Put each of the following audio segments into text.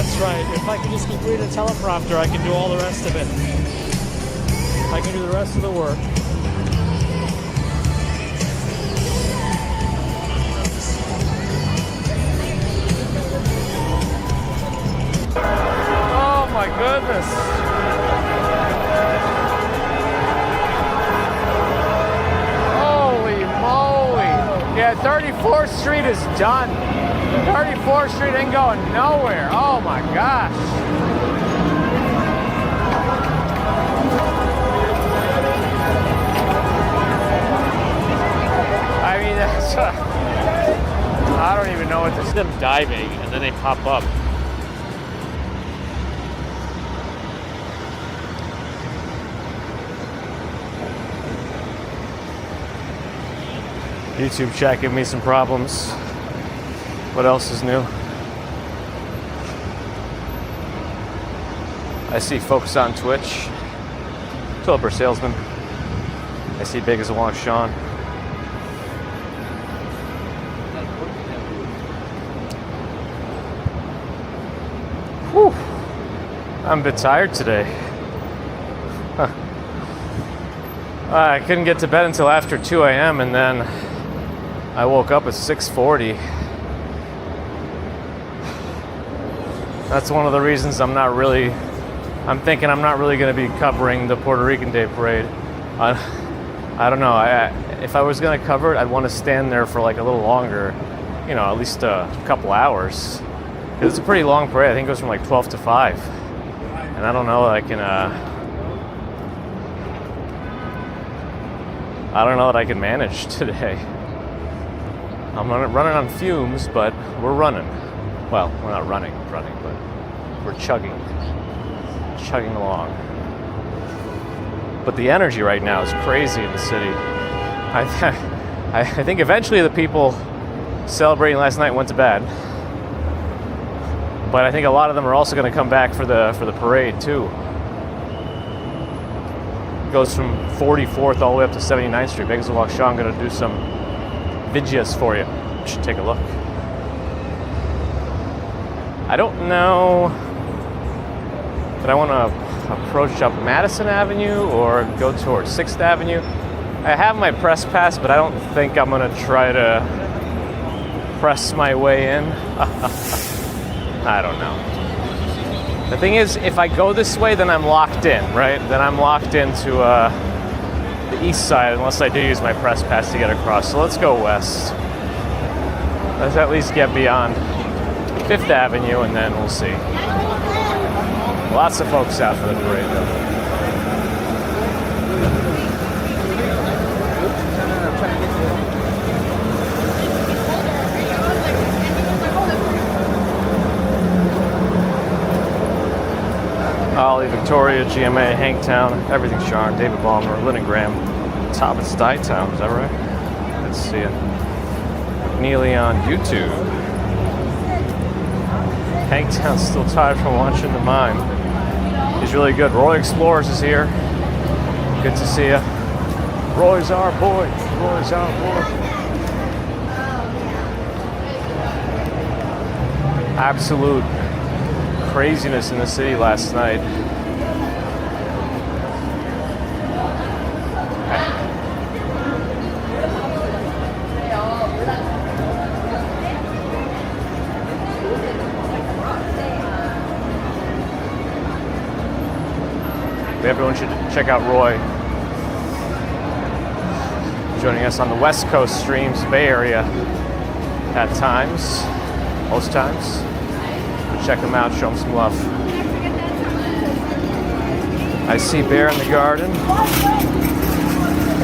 That's right. If I can just keep reading a teleprompter, I can do all the rest of it. I can do the rest of the work. Oh my goodness. Holy moly. Yeah, 34th Street is done. 34th Street ain't going nowhere. Oh my gosh. I mean, that's I don't even know what to say. Them diving and then they pop up. YouTube chat giving me some problems. What else is new? I see folks on Twitch. Philipper Salesman. I see Big as a Wong Sean. Whew. I'm a bit tired today. Huh. I couldn't get to bed until after 2 a.m. and then I woke up at 6:40. That's one of the reasons I'm thinking I'm not really going to be covering the Puerto Rican Day Parade. I don't know. If I was going to cover it, I'd want to stand there for like a little longer, you know, at least a couple hours. Because it's a pretty long parade. I think it goes from like 12 to 5. And I don't know that I can manage today. I'm running on fumes, but we're running. Well, we're not running, but we're chugging along. But the energy right now is crazy in the city. I think eventually the people celebrating last night went to bed. But I think a lot of them are also going to come back for the parade too. It goes from 44th all the way up to 79th Street. Vegas Walk Shaw, I'm going to do some videos for you. You should take a look. I don't know that I want to approach up Madison Avenue or go towards 6th Avenue. I have my press pass, but I don't think I'm going to try to press my way in. I don't know. The thing is, if I go this way, then I'm locked in, right? Then I'm locked into the east side, unless I do use my press pass to get across. So let's go west. Let's at least get beyond 5th Avenue, and then we'll see. Lots of folks out for the parade, though. Ollie, Victoria, GMA, Hanktown, Everything Sharn, David Ballmer, Lynn Graham, Top and Stytown, is that right? Let's see it. McNeely on YouTube. Hanktown's still tired from watching the mime. He's really good. Roy Explorers is here. Good to see you. Roy's our boy. Roy's our boy. Absolute craziness in the city last night. Everyone should check out Roy joining us on the West Coast streams, Bay Area at times, most times. Check them out, show them some love. I see Bear in the Garden.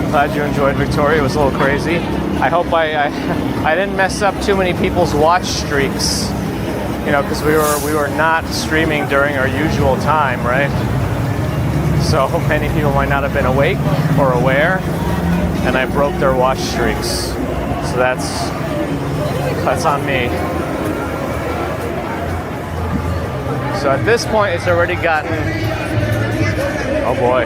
Glad you enjoyed Victoria. It was a little crazy. I hope I didn't mess up too many people's watch streaks. You know, because we were not streaming during our usual time, right? So many people might not have been awake or aware, and I broke their watch streaks. So that's on me. So at this point, it's already gotten, oh boy,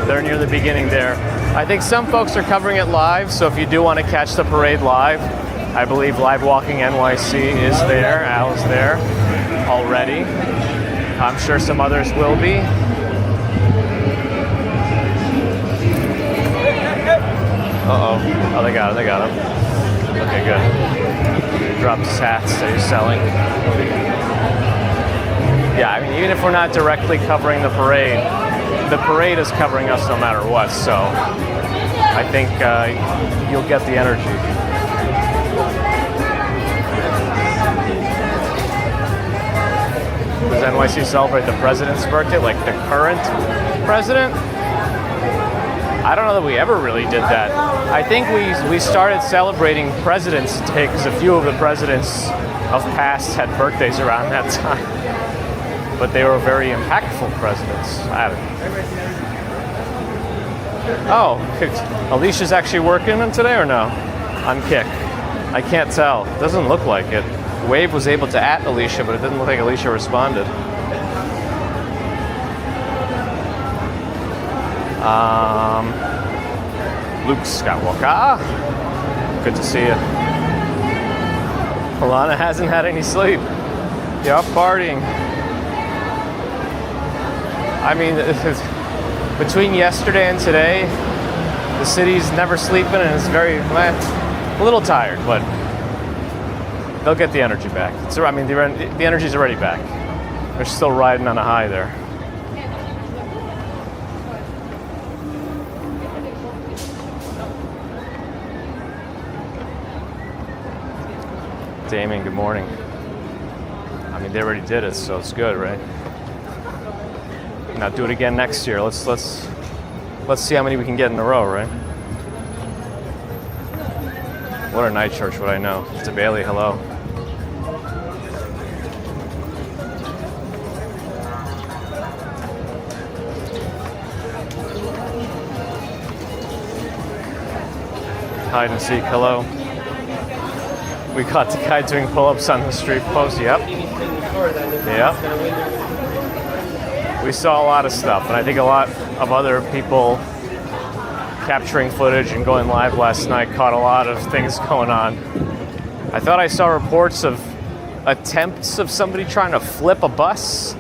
they're near the beginning there. I think some folks are covering it live, so if you do want to catch the parade live, I believe Live Walking NYC is there. Al is there already. I'm sure some others will be. Uh-oh. Oh, they got him. They got him. Okay, good. He dropped his hats that he's selling. Yeah, I mean, even if we're not directly covering the parade is covering us no matter what. So I think you'll get the energy. Does NYC celebrate the president's birthday, like the current president? I don't know that we ever really did that. I think we started celebrating President's Day because a few of the presidents of past had birthdays around that time. But they were very impactful presidents. I don't know. Oh, Alicia's actually working on today or no? On Kick. I can't tell. Doesn't look like it. Wave was able to at Alicia, but it didn't look like Alicia responded. Luke Skywalker. Good to see you. Alana hasn't had any sleep. Yup, partying. I mean, between yesterday and today, the city's never sleeping and it's a little tired, but they'll get the energy back. I mean, the energy's already back. They're still riding on a high there. Damien, good morning. I mean, they already did it, so it's good, right? Now do it again next year. Let's see how many we can get in a row, right? What a night church would I know? To Bailey, hello. Hide and seek, hello. We caught the guy doing pull-ups on the street post. Yep. Yep. We saw a lot of stuff, and I think a lot of other people capturing footage and going live last night caught a lot of things going on. I thought I saw reports of attempts of somebody trying to flip a bus.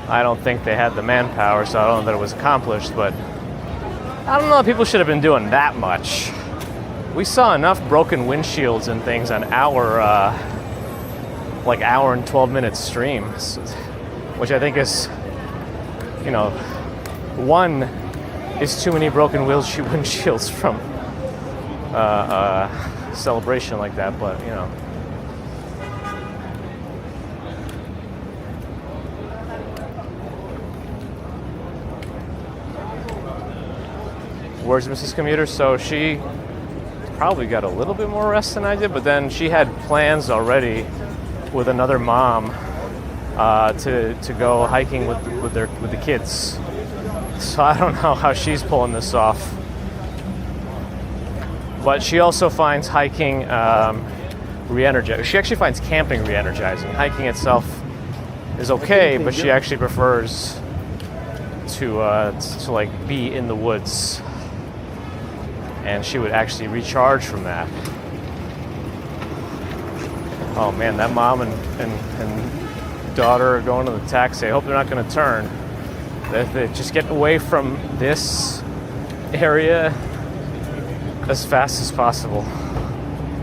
I don't think they had the manpower, so I don't know that it was accomplished, but I don't know if people should have been doing that much. We saw enough broken windshields and things on our hour and 12-minute stream, which I think is, one is too many broken windshields from a celebration like that, but Where's Mrs. Commuter? So she probably got a little bit more rest than I did, but then she had plans already with another mom to go hiking with the kids. So I don't know how she's pulling this off. But she also finds hiking re-energizing. She actually finds camping re-energizing. Hiking itself is okay, but she actually prefers to be in the woods. And she would actually recharge from that. Oh man, that mom and daughter are going to the taxi. I hope they're not going to turn. They just get away from this area as fast as possible.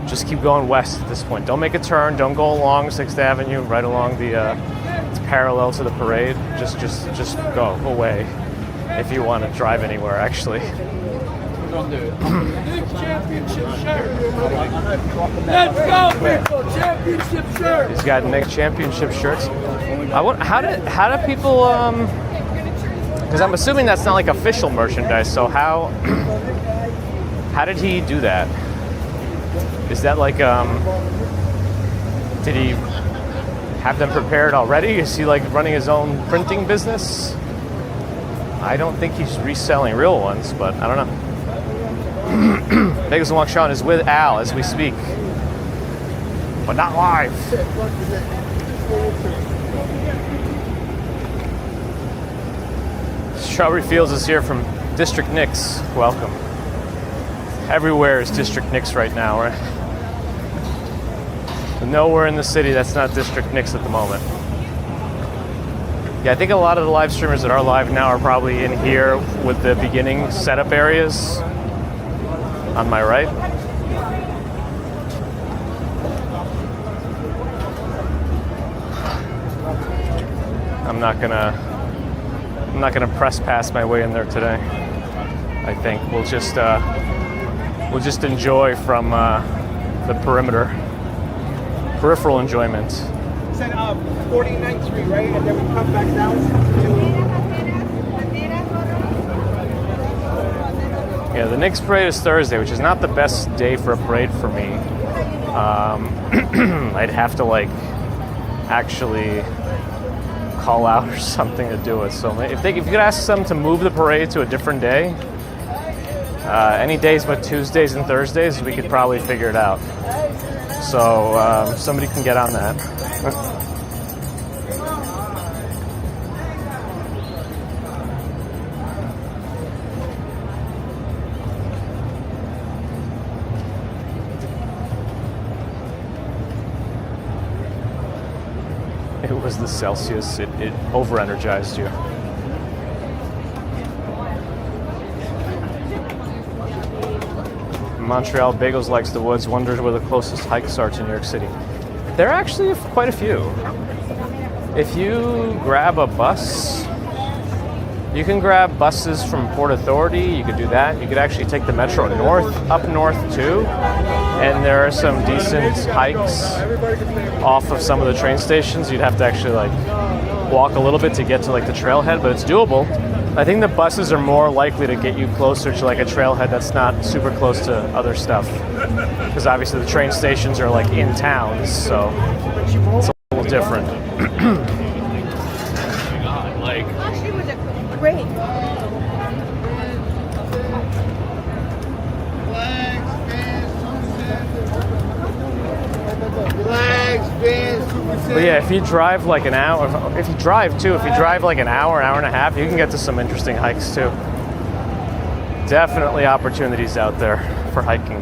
Just keep going west at this point. Don't make a turn. Don't go along 6th Avenue, right along it's parallel to the parade. Just go away if you want to drive anywhere, actually. Knicks championship shirt. Let's go, people! Championship shirt. He's got Knicks championship shirts. How do people? Because I'm assuming that's not like official merchandise. So how did he do that? Is that like did he have them prepared already? Is he like running his own printing business? I don't think he's reselling real ones, but I don't know. Vegas and Walk Sean is with Al as we speak, but not live. Strawberry Fields is here from District Knicks. Welcome. Everywhere is District Knicks right now, right? Nowhere in the city that's not District Knicks at the moment. Yeah, I think a lot of the live streamers that are live now are probably in here with the beginning setup areas on my right. I'm not gonna press past my way in there today. I think we'll just enjoy from the perimeter, peripheral enjoyment. Said 49th Street, right? And then we come back down to... Yeah, the Knicks parade is Thursday, which is not the best day for a parade for me. I'd have to like actually call out or something to do it. So if you could ask them to move the parade to a different day, any days but Tuesdays and Thursdays, we could probably figure it out. So somebody can get on that. It was the Celsius. It over-energized you. Montreal Bagels likes the woods, wonders where the closest hikes are to New York City. There are actually quite a few. If you grab a bus, you can grab buses from Port Authority, you could do that. You could actually take the metro up north too. And there are some decent hikes off of some of the train stations. You'd have to actually like walk a little bit to get to like the trailhead, but it's doable. I think the buses are more likely to get you closer to like a trailhead that's not super close to other stuff. Because obviously the train stations are like in towns, so it's a little different. Like, She was great. but yeah, if you drive like an hour, if you drive like an hour and a half, you can get to some interesting hikes too. Definitely opportunities out there for hiking,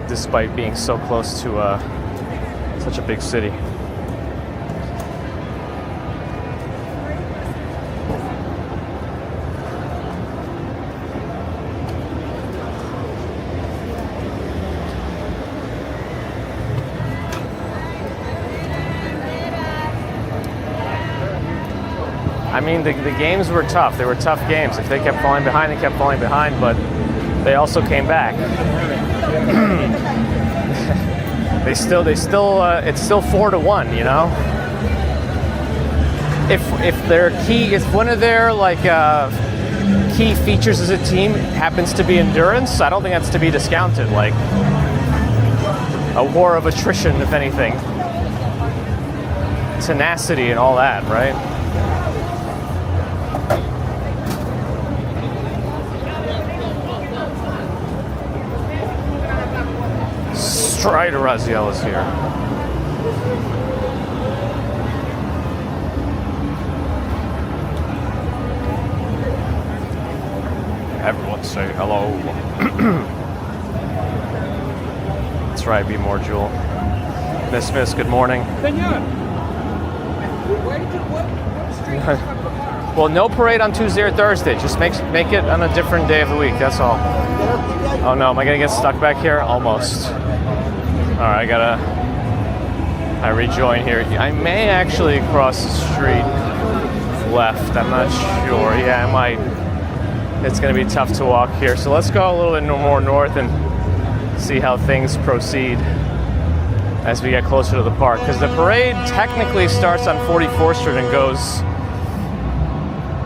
despite being so close to such a big city. I mean, the games were tough. They were tough games. If they kept falling behind, they kept falling behind, but they also came back. It's still 4-1, you know? If one of their like key features as a team happens to be endurance, I don't think that's to be discounted. Like a war of attrition, if anything. Tenacity and all that, right? Strider Raziel is here. Everyone say hello. That's right, be more Jewel. Miss, good morning. Senor, what street is that? Well, no parade on Tuesday or Thursday. Just make it on a different day of the week, that's all. Oh no, am I gonna get stuck back here? Almost. All right, I rejoin here. I may actually cross the street left. I'm not sure. Yeah, I might. It's going to be tough to walk here. So let's go a little bit more north and see how things proceed as we get closer to the park. Because the parade technically starts on 44th Street and goes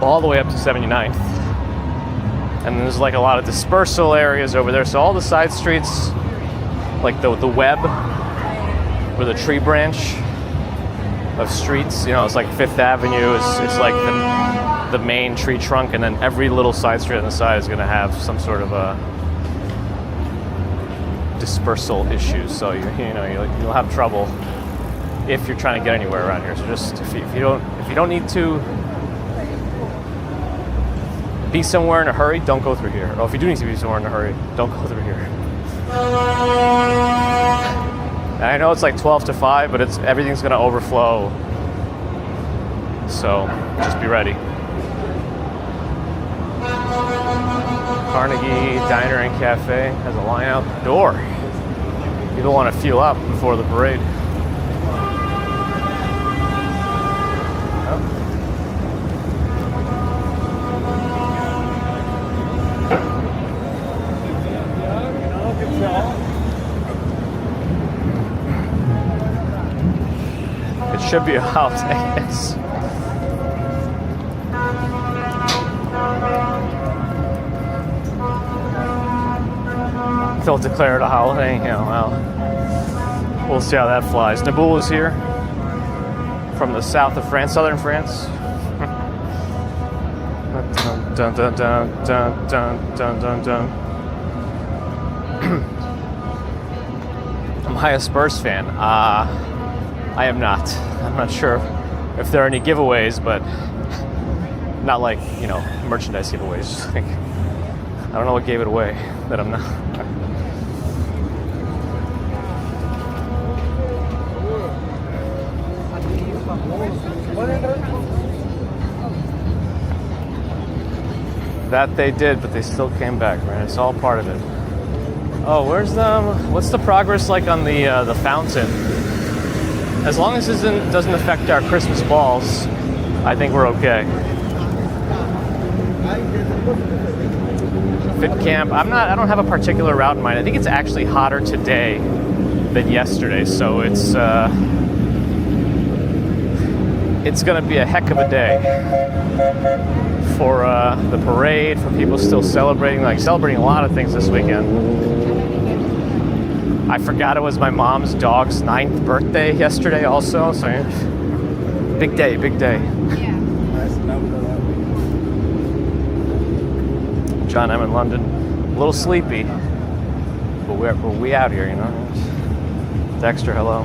all the way up to 79th. And there's like a lot of dispersal areas over there. So all the side streets, like the web or the tree branch of streets, you know, it's like Fifth Avenue is like the main tree trunk, and then every little side street on the side is going to have some sort of a dispersal issues. So you'll have trouble if you're trying to get anywhere around here. So just if you don't need to be somewhere in a hurry, don't go through here. Or if you do need to be somewhere in a hurry, don't go through here. And I know it's like 12 to 5, but everything's going to overflow. So just be ready. Carnegie Diner and Cafe has a line out the door. People want to fuel up before the parade. It should be a holiday, yes. They'll declare it a holiday, you know, well, we'll see how that flies. Naboul is here from the south of France, southern France. Dun, dun, dun, dun, dun, dun, dun, dun. I'm a highest Spurs fan. I am not. I'm not sure if there are any giveaways, but not like, you know, merchandise giveaways. I don't know what gave it away that I'm not. That they did, but they still came back, right? It's all part of it. Oh, what's the progress like on the fountain? As long as it doesn't affect our Christmas balls, I think we're okay. Fit camp. I don't have a particular route in mind. I think it's actually hotter today than yesterday, so it's going to be a heck of a day for the parade, for people still celebrating a lot of things this weekend. I forgot it was my mom's dog's 9th birthday yesterday also, so big day. Yeah. John, I'm in London. A little sleepy, but we out here, you know. Dexter, hello.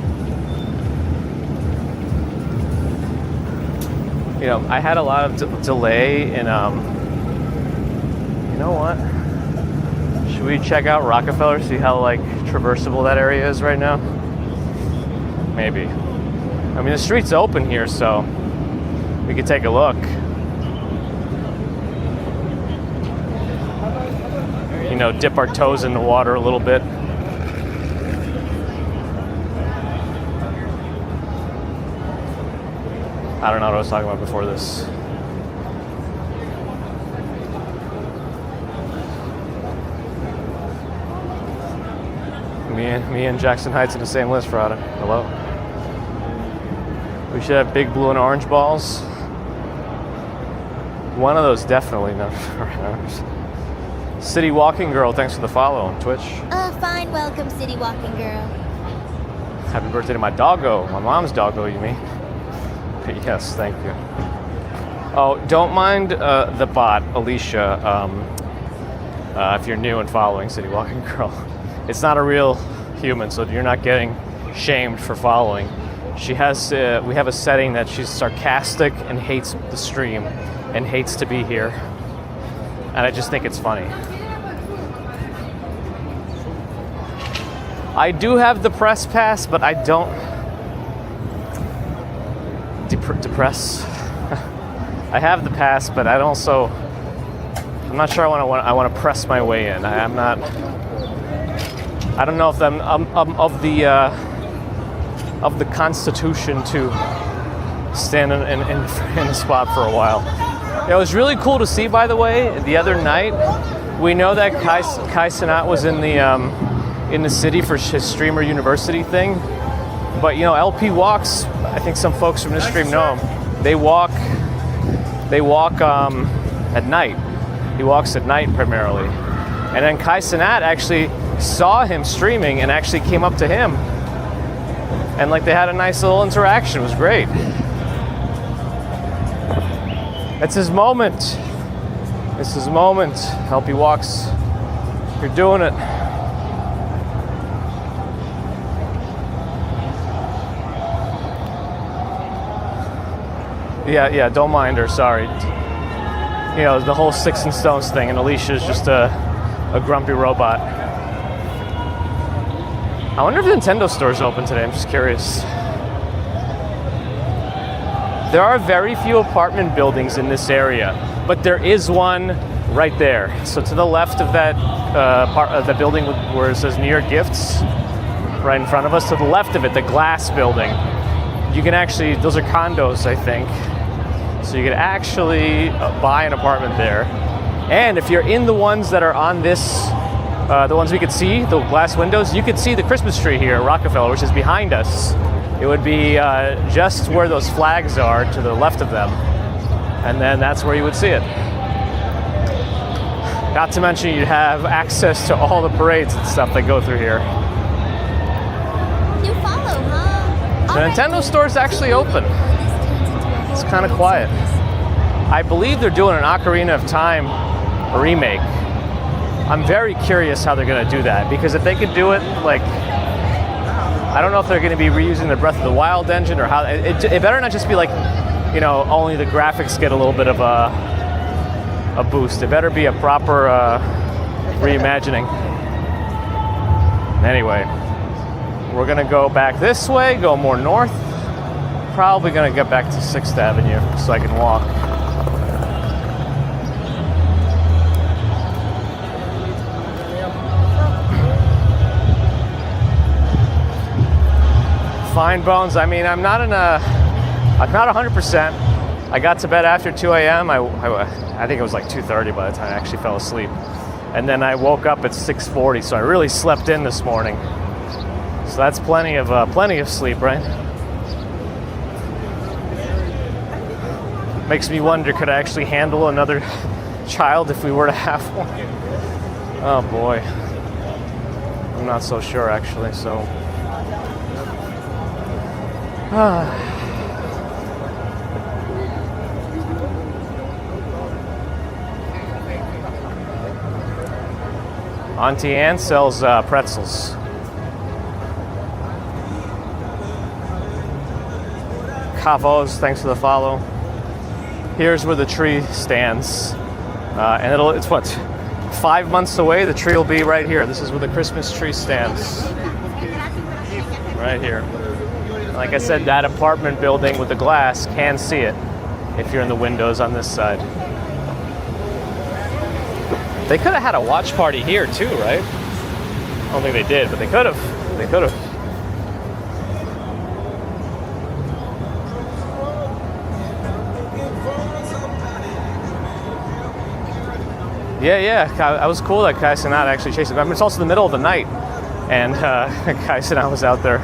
You know, I had a lot of delay in, you know what? Should we check out Rockefeller, see how, like, traversable that area is right now? Maybe. I mean, the street's open here, so we could take a look. You know, dip our toes in the water a little bit. I don't know what I was talking about before this. Me and Jackson Heights in the same list, Rada. Hello. We should have big blue and orange balls. One of those definitely. No. City Walking Girl, thanks for the follow on Twitch. Fine, welcome, City Walking Girl. Happy birthday to my doggo. My mom's doggo, you mean? Yes, thank you. Oh, don't mind the bot, Alicia, if you're new and following City Walking Girl. It's not a real human, so you're not getting shamed for following. She has, we have a setting that she's sarcastic and hates the stream and hates to be here. And I just think it's funny. I do have the press pass, but I don't depress. I have the pass, but I'm not sure I want to press my way in. I don't know if I'm of the Constitution to stand in a spot for a while. It was really cool to see, by the way, the other night. We know that Kai Cenat was in the city for his Streamer University thing, but you know, LP walks. I think some folks from this stream know him. They walk at night. He walks at night primarily, and then Kai Cenat actually saw him streaming and actually came up to him, and like they had a nice little interaction. It was great. It's his moment. It's his moment. LP walks. You're doing it. Yeah, don't mind her, sorry. You know, the whole sticks and stones thing, and Alicia's just a grumpy robot. I wonder if the Nintendo store's open today. I'm just curious. There are very few apartment buildings in this area, but there is one right there. So to the left of that part of the building where it says New York Gifts, right in front of us, to the left of it, the glass building, you can actually, those are condos, I think. So you can actually buy an apartment there. And if you're in the ones that are on this, the ones we could see, the glass windows, you could see the Christmas tree here at Rockefeller, which is behind us. It would be just where those flags are to the left of them. And then that's where you would see it. Not to mention you'd have access to all the parades and stuff that go through here. New follow, huh? The Nintendo store is actually open. It's kind of quiet. I believe they're doing an Ocarina of Time remake. I'm very curious how they're going to do that, because if they could do it like, I don't know if they're going to be reusing the Breath of the Wild engine or how. It better not just be like, you know, only the graphics get a little bit of a boost. It better be a proper reimagining. Anyway, we're going to go back this way, go more north. Probably going to get back to 6th Avenue so I can walk. Fine bones. I mean, I'm not 100%. I got to bed after 2 a.m. I think it was like 2:30 by the time I actually fell asleep. And then I woke up at 6:40, so I really slept in this morning. So that's plenty of sleep, right? Makes me wonder, could I actually handle another child if we were to have one? Oh boy. I'm not so sure actually, so. Auntie Ann sells pretzels. Kavos, thanks for the follow. Here's where the tree stands. And it's what, 5 months away? The tree will be right here. This is where the Christmas tree stands. Right here. Like I said, that apartment building with the glass can see it if you're in the windows on this side. They could have had a watch party here too, right? I don't think they did, but they could have. They could have. Yeah. I was cool that Kai Cenat actually chased him. I mean, it's also the middle of the night, and Kai Cenat was out there.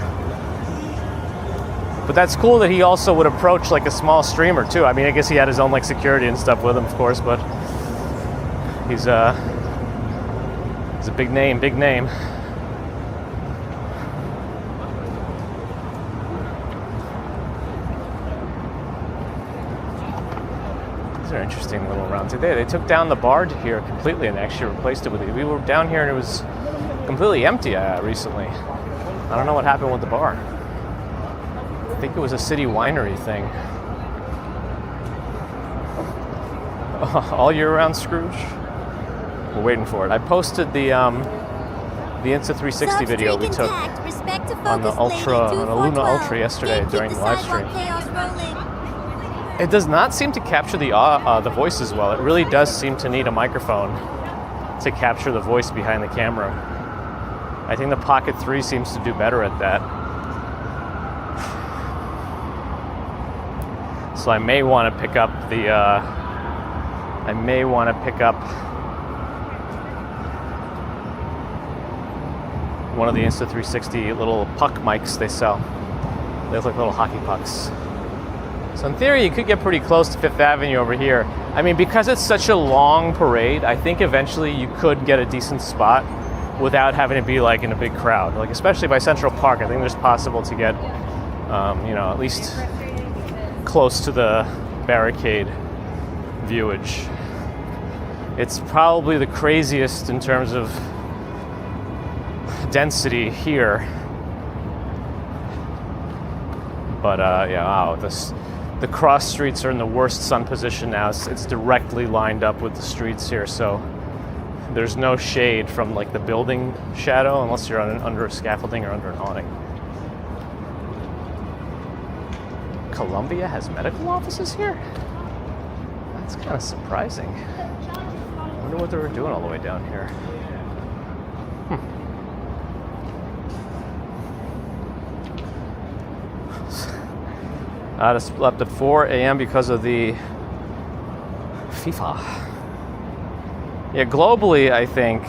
But that's cool that he also would approach like a small streamer too. I mean, I guess he had his own like security and stuff with him, of course, but he's a big name. These are interesting little rounds. They took down the bar here completely and actually replaced it with it. We were down here and it was completely empty recently. I don't know what happened with the bar. I think it was a city winery thing. All year round Scrooge? We're waiting for it. I posted the Insta360 video we took on the Luna Ultra yesterday during the live stream. It does not seem to capture the voices well. It really does seem to need a microphone to capture the voice behind the camera. I think the Pocket 3 seems to do better at that. So I may want to pick up one of the Insta360 little puck mics they sell. They look like little hockey pucks. So in theory, you could get pretty close to 5th Avenue over here. I mean, because it's such a long parade, I think eventually you could get a decent spot without having to be like in a big crowd. Like especially by Central Park, I think there's possible to get, at least close to the barricade viewage. It's probably the craziest in terms of density here. But wow, the cross streets are in the worst sun position now. It's directly lined up with the streets here, so there's no shade from like the building shadow unless you're under a scaffolding or under an awning. Columbia has medical offices here? That's kind of surprising. I wonder what they were doing all the way down here. I just slept at 4 a.m. because of the FIFA. Yeah, globally, I think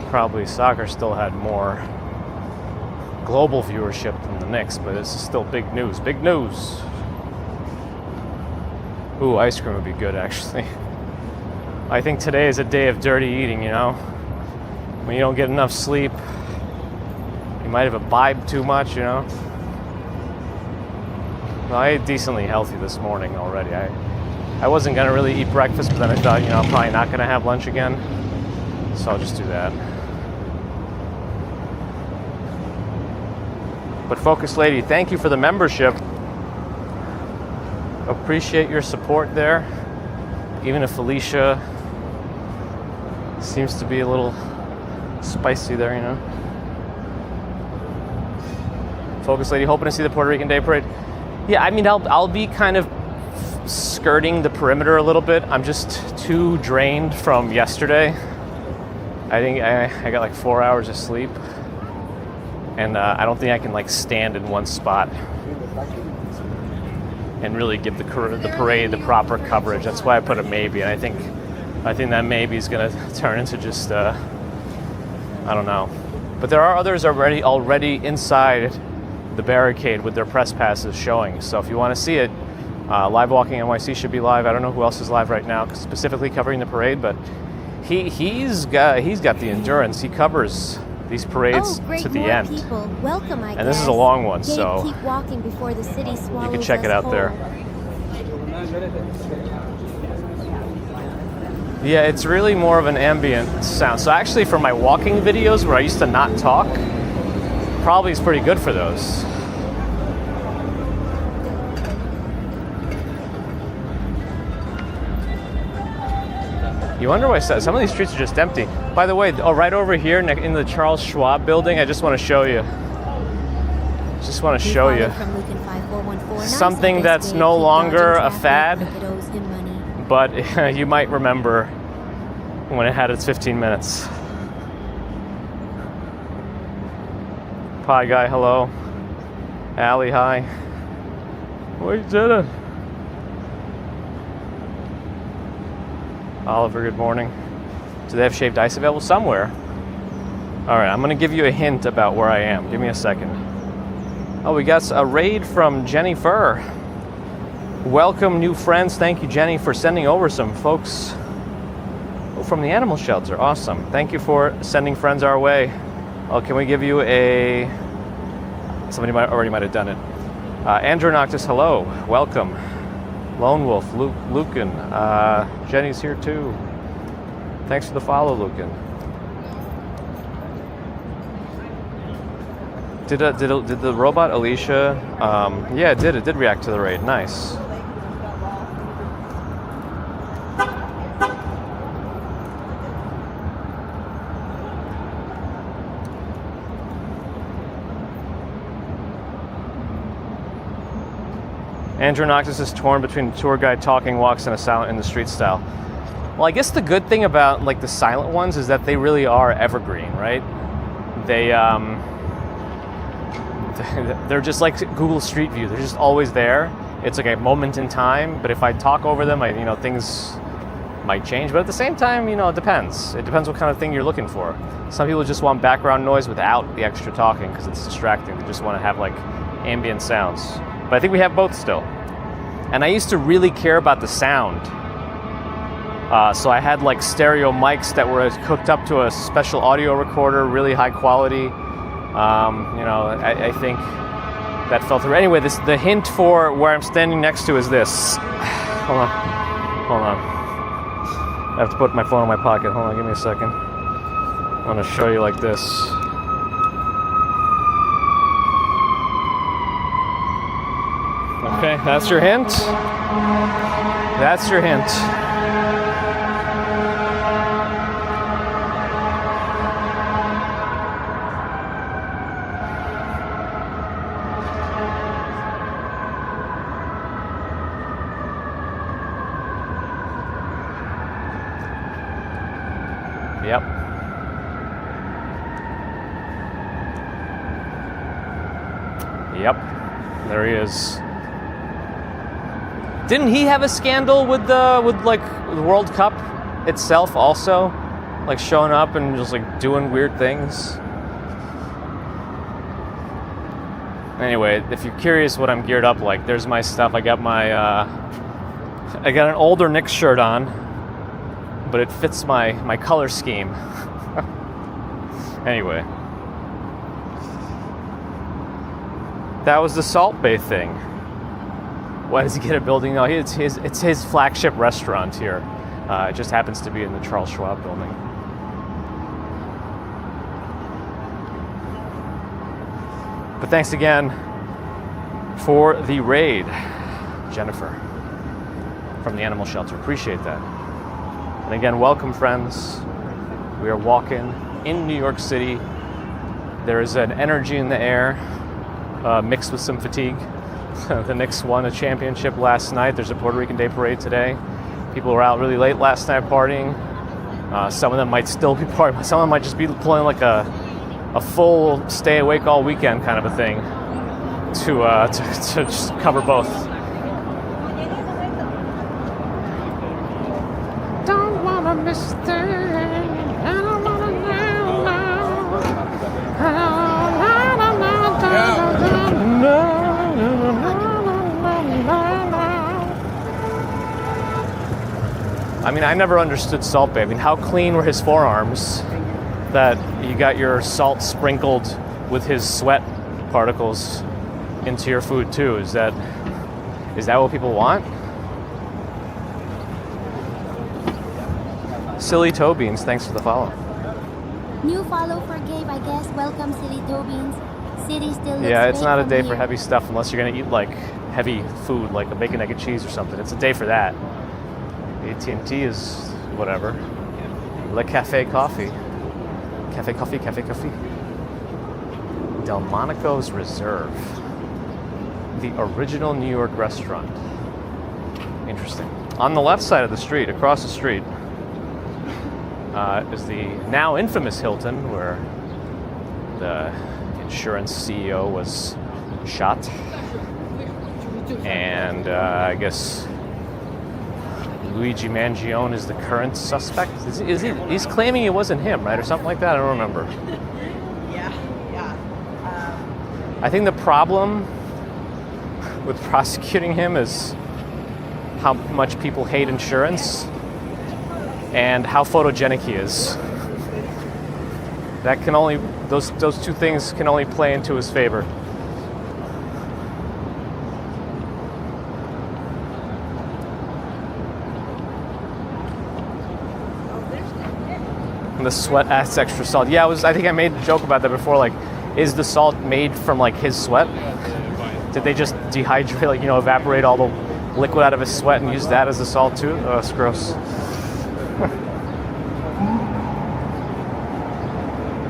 probably soccer still had more global viewership than the Knicks, but this is still big news. Big news. Ooh, ice cream would be good, actually. I think today is a day of dirty eating, you know? When you don't get enough sleep, you might have imbibed too much, you know? Well, I ate decently healthy this morning already. I wasn't gonna really eat breakfast, but then I thought, you know, I'm probably not gonna have lunch again, so I'll just do that. But Focus Lady, thank you for the membership. Appreciate your support there. Even if Felicia seems to be a little spicy there, you know. Focus Lady, hoping to see the Puerto Rican Day Parade. Yeah, I mean, I'll be kind of skirting the perimeter a little bit. I'm just too drained from yesterday. I think I got like 4 hours of sleep, and I don't think I can like stand in one spot and really give the parade the proper coverage. That's why I put a maybe, and I think that maybe is going to turn into just I don't know. But there are others already inside the barricade with their press passes showing. So if you want to see it, Live Walking NYC should be live. I don't know who else is live right now, specifically covering the parade, but he's got the endurance. He covers these parades to the end. People. Welcome, I and this is a long one, so keep walking before the city swallows you can check it out there. Yeah, it's really more of an ambient sound. So actually for my walking videos where I used to not talk, probably is pretty good for those. You wonder why some of these streets are just empty. By the way, right over here in the Charles Schwab building, I just want to show you. Something that's no longer a fad, but you might remember when it had its 15 minutes. Pie guy, hello. Allie, hi. What you doing? Oliver, good morning. Do they have shaved ice available somewhere? All right, I'm going to give you a hint about where I am. Give me a second. Oh, we got a raid from Jennifer. Welcome, new friends. Thank you, Jenny, for sending over some folks from the animal shelter. Awesome. Thank you for sending friends our way. Oh, can we give you a... Somebody already might have done it. Andrew Noctis, hello. Welcome. Lone Wolf, Lucan. Jenny's here too. Thanks for the follow, Lucan. Did the robot Alicia? Yeah, it did. It did react to the raid. Nice. Andrew Noctis is torn between tour guide talking walks and a silent in the street style. Well, I guess the good thing about like the silent ones is that they really are evergreen, right? They're just like Google Street View. They're just always there. It's like a moment in time, but if I talk over them, things might change. But at the same time, it depends. It depends what kind of thing you're looking for. Some people just want background noise without the extra talking because it's distracting. They just want to have like ambient sounds. But I think we have both still. And I used to really care about the sound. So I had like stereo mics that were hooked up to a special audio recorder, really high quality. I think that fell through. Anyway, the hint for where I'm standing next to is this. Hold on. I have to put my phone in my pocket. Hold on, give me a second. I want to show you like this. Okay, that's your hint. That's your hint. Yep, there he is. Didn't he have a scandal with the World Cup itself also? Like showing up and just like doing weird things? Anyway, if you're curious what I'm geared up like, there's my stuff. I got an older Knicks shirt on, but it fits my color scheme. Anyway. That was the Salt Bay thing. Why does he get a building? No, it's his flagship restaurant here. It just happens to be in the Charles Schwab building. But thanks again for the raid, Jennifer, from the animal shelter. Appreciate that. And again, welcome, friends. We are walking in New York City. There is an energy in the air, mixed with some fatigue. The Knicks won a championship last night. There's a Puerto Rican Day parade today. People were out really late last night partying. Some of them might still be partying. Some of them might just be pulling like a full stay awake all weekend kind of a thing to just cover both. Don't wanna miss a thing. I don't wanna I mean, I never understood Salt Bay. I mean, how clean were his forearms that you got your salt sprinkled with his sweat particles into your food too? Is that what people want? Silly Toe Beans, thanks for the follow. New follow for Gabe, I guess. Welcome, Silly Toe Beans. City still looks Yeah, it's great not a from day here. for heavy stuff unless you're gonna eat like heavy food, like a bacon, egg, and cheese or something. It's a day for that. AT&T is whatever. Le Cafe Coffee. Cafe Coffee, Cafe Coffee. Delmonico's Reserve. The original New York restaurant. Interesting. On the left side of the street, across the street, is the now infamous Hilton, where the insurance CEO was shot. And I guess Luigi Mangione is the current suspect. Is he? He's claiming it wasn't him, right, or something like that. I don't remember. Yeah. I think the problem with prosecuting him is how much people hate insurance and how photogenic he is. That can only those two things can only play into his favor. And the sweat adds extra salt. Yeah, I think I made a joke about that before. Like, is the salt made from like his sweat? Did they just dehydrate, like, evaporate all the liquid out of his sweat and use that as the salt too? Oh, that's gross.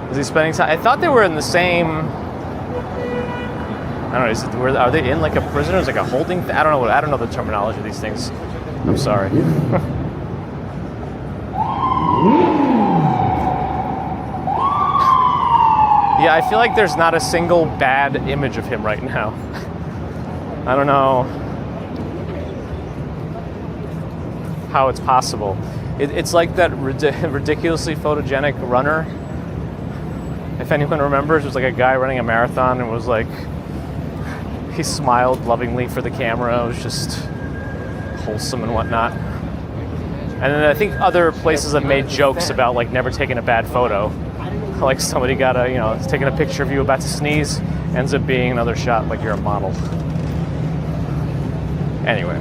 Is he spending time? I thought they were in the same. I don't know. Are they in like a prison? Or is it like a holding? I don't know. I don't know the terminology of these things. I'm sorry. Yeah, I feel like there's not a single bad image of him right now. I don't know how it's possible. It's like that ridiculously photogenic runner. If anyone remembers, it was like a guy running a marathon and was like, he smiled lovingly for the camera. It was just wholesome and whatnot. And then I think other places have made jokes about like never taking a bad photo. Like somebody got taking a picture of you about to sneeze, ends up being another shot like you're a model. Anyway,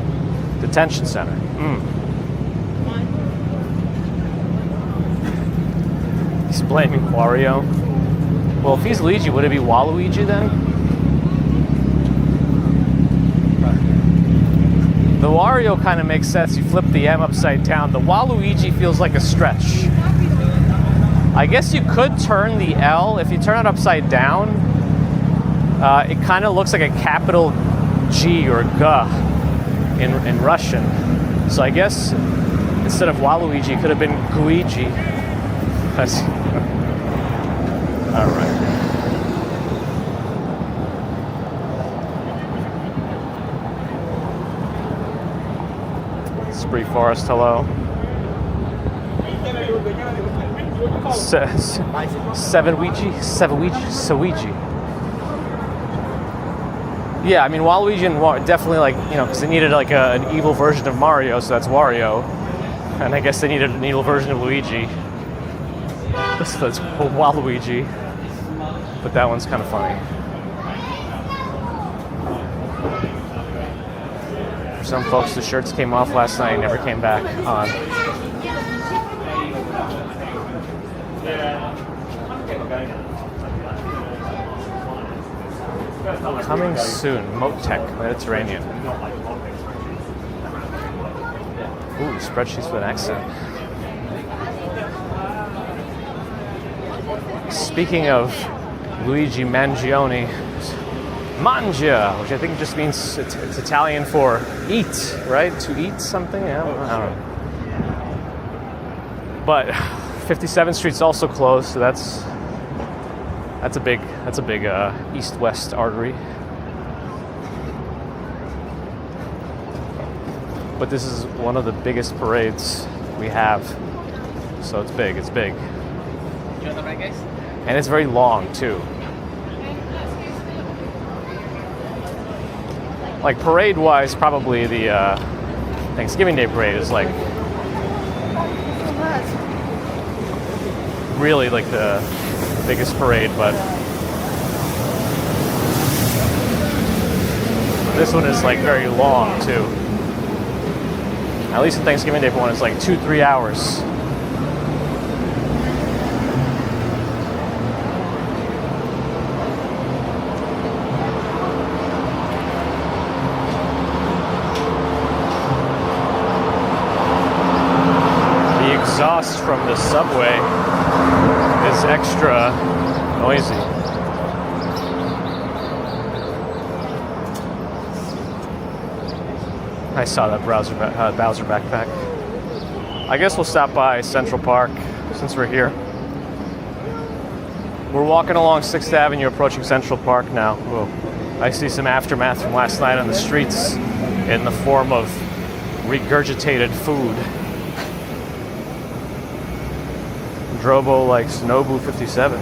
detention center. He's blaming Wario. Well, if he's Luigi, would it be Waluigi then? The Wario kind of makes sense. You flip the M upside down. The Waluigi feels like a stretch. I guess you could turn the L. If you turn it upside down, it kind of looks like a capital G or G in Russian. So I guess instead of Waluigi, it could have been Guigi. All right. Roxbury Forest, hello. Sawiji. Yeah, I mean, Waluigi and definitely, like, you know, because they needed like an evil version of Mario, so that's Wario. And I guess they needed an evil version of Luigi. So that's Waluigi. But that one's kind of funny. For some folks, the shirts came off last night and never came back on. Coming soon, Motec, Mediterranean. Ooh, spreadsheets with an accent. Speaking of Luigi Mangione, mangia, which I think just means it's Italian for eat, right? To eat something? I don't know. But 57th Street's also closed, so that's a big east-west artery. But this is one of the biggest parades we have, so it's big. And it's very long too. Like parade-wise, probably the Thanksgiving Day parade is like really like the biggest parade, but this one is like very long too. At least the Thanksgiving Day one is like 2-3 hours. The exhaust from the subway is extra noisy. I saw that Bowser backpack. I guess we'll stop by Central Park since we're here. We're walking along 6th Avenue approaching Central Park now. Whoa. I see some aftermath from last night on the streets in the form of regurgitated food. Drobo likes Nobu 57.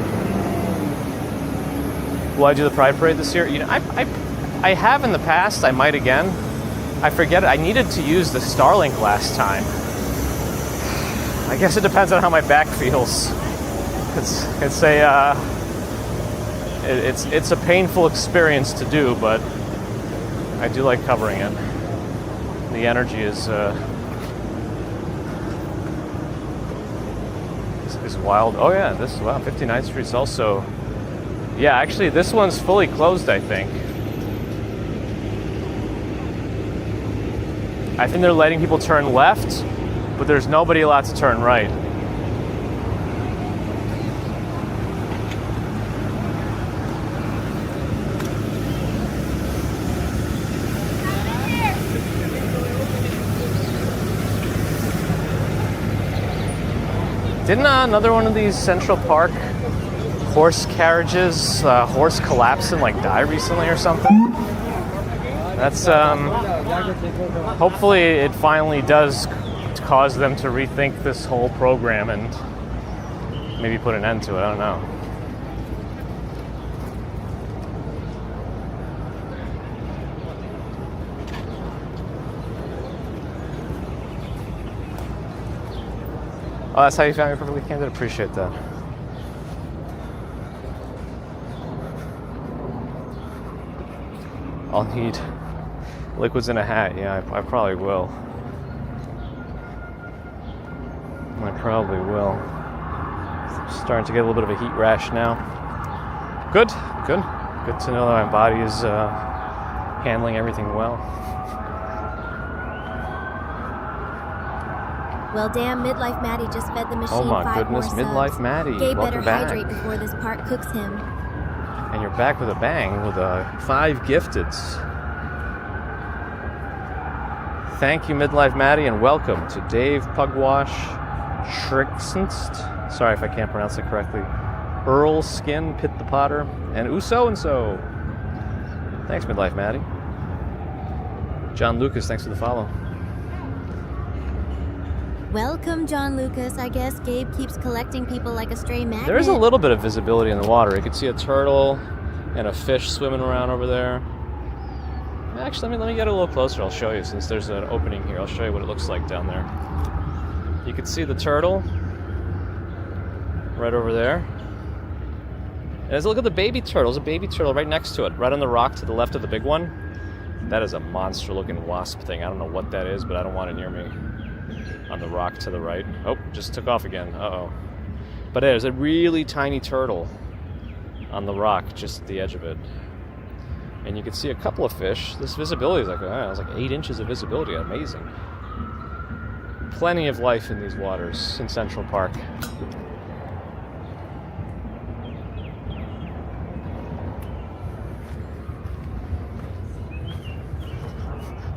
Will I do the Pride Parade this year? You know, I have in the past. I might again. I forget it. I needed to use the Starlink last time. I guess it depends on how my back feels. It's a painful experience to do, but I do like covering it. The energy is wild. Oh yeah, 59th Street's also. Yeah, actually, this one's fully closed, I think. I think they're letting people turn left, but there's nobody allowed to turn right. Didn't another one of these Central Park horse carriages, horse collapse and like die recently or something? That's hopefully it finally does cause them to rethink this whole program and maybe put an end to it. I don't know. Oh, that's how you found me perfectly candid? Appreciate that. I'll need liquids in a hat. Yeah, I probably will. I probably will. Starting to get a little bit of a heat rash now. Good to know that my body is handling everything well. Well, damn, Midlife Maddie just fed the machine. Oh my 5 goodness, more Midlife subs. Maddie, Gabe welcome better back. hydrate before this part cooks him. And you're back with a bang with 5 gifteds. Thank you, Midlife Maddie, and welcome to Dave Pugwash Shrixenst. Sorry if I can't pronounce it correctly. Earl Skin, Pit the Potter, and Uso and So. Thanks, Midlife Maddie. John Lucas, thanks for the follow. Welcome, John Lucas. I guess Gabe keeps collecting people like a stray magnet. There is a little bit of visibility in the water. You can see a turtle and a fish swimming around over there. Actually, let me get a little closer. I'll show you, since there's an opening here. I'll show you what it looks like down there. You can see the turtle right over there. And as look at the baby turtle. There's a baby turtle right next to it, right on the rock to the left of the big one. That is a monster-looking wasp thing. I don't know what that is, but I don't want it near me. On the rock to the right. Oh, just took off again. Uh-oh. But there's a really tiny turtle on the rock just at the edge of it. And you can see a couple of fish. This visibility is like, it's like 8 inches of visibility. Amazing. Plenty of life in these waters in Central Park.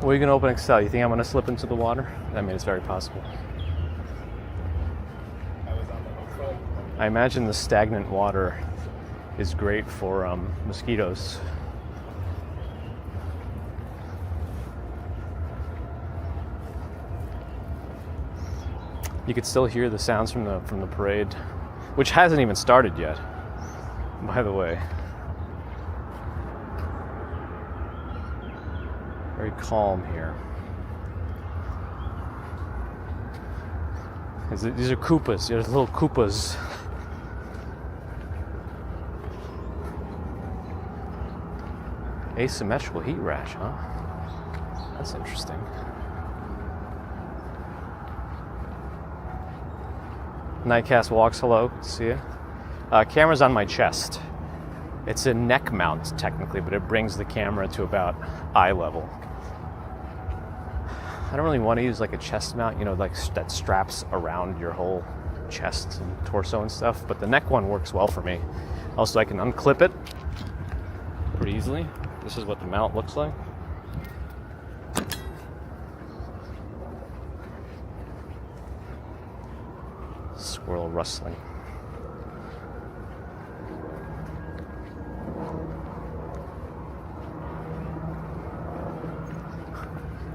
What are you going to open Excel? You think I'm going to slip into the water? I mean, it's very possible. I imagine the stagnant water is great for mosquitoes. You could still hear the sounds from the parade, which hasn't even started yet, by the way. Very calm here. These are Koopas. There's little Koopas. Asymmetrical heat rash, huh? That's interesting. Nightcast walks, hello, good to see you. Camera's on my chest. It's a neck mount technically, but it brings the camera to about eye level. I don't really want to use like a chest mount, you know, like that straps around your whole chest and torso and stuff, but the neck one works well for me. Also, I can unclip it pretty easily. This is what the mount looks like. Squirrel rustling.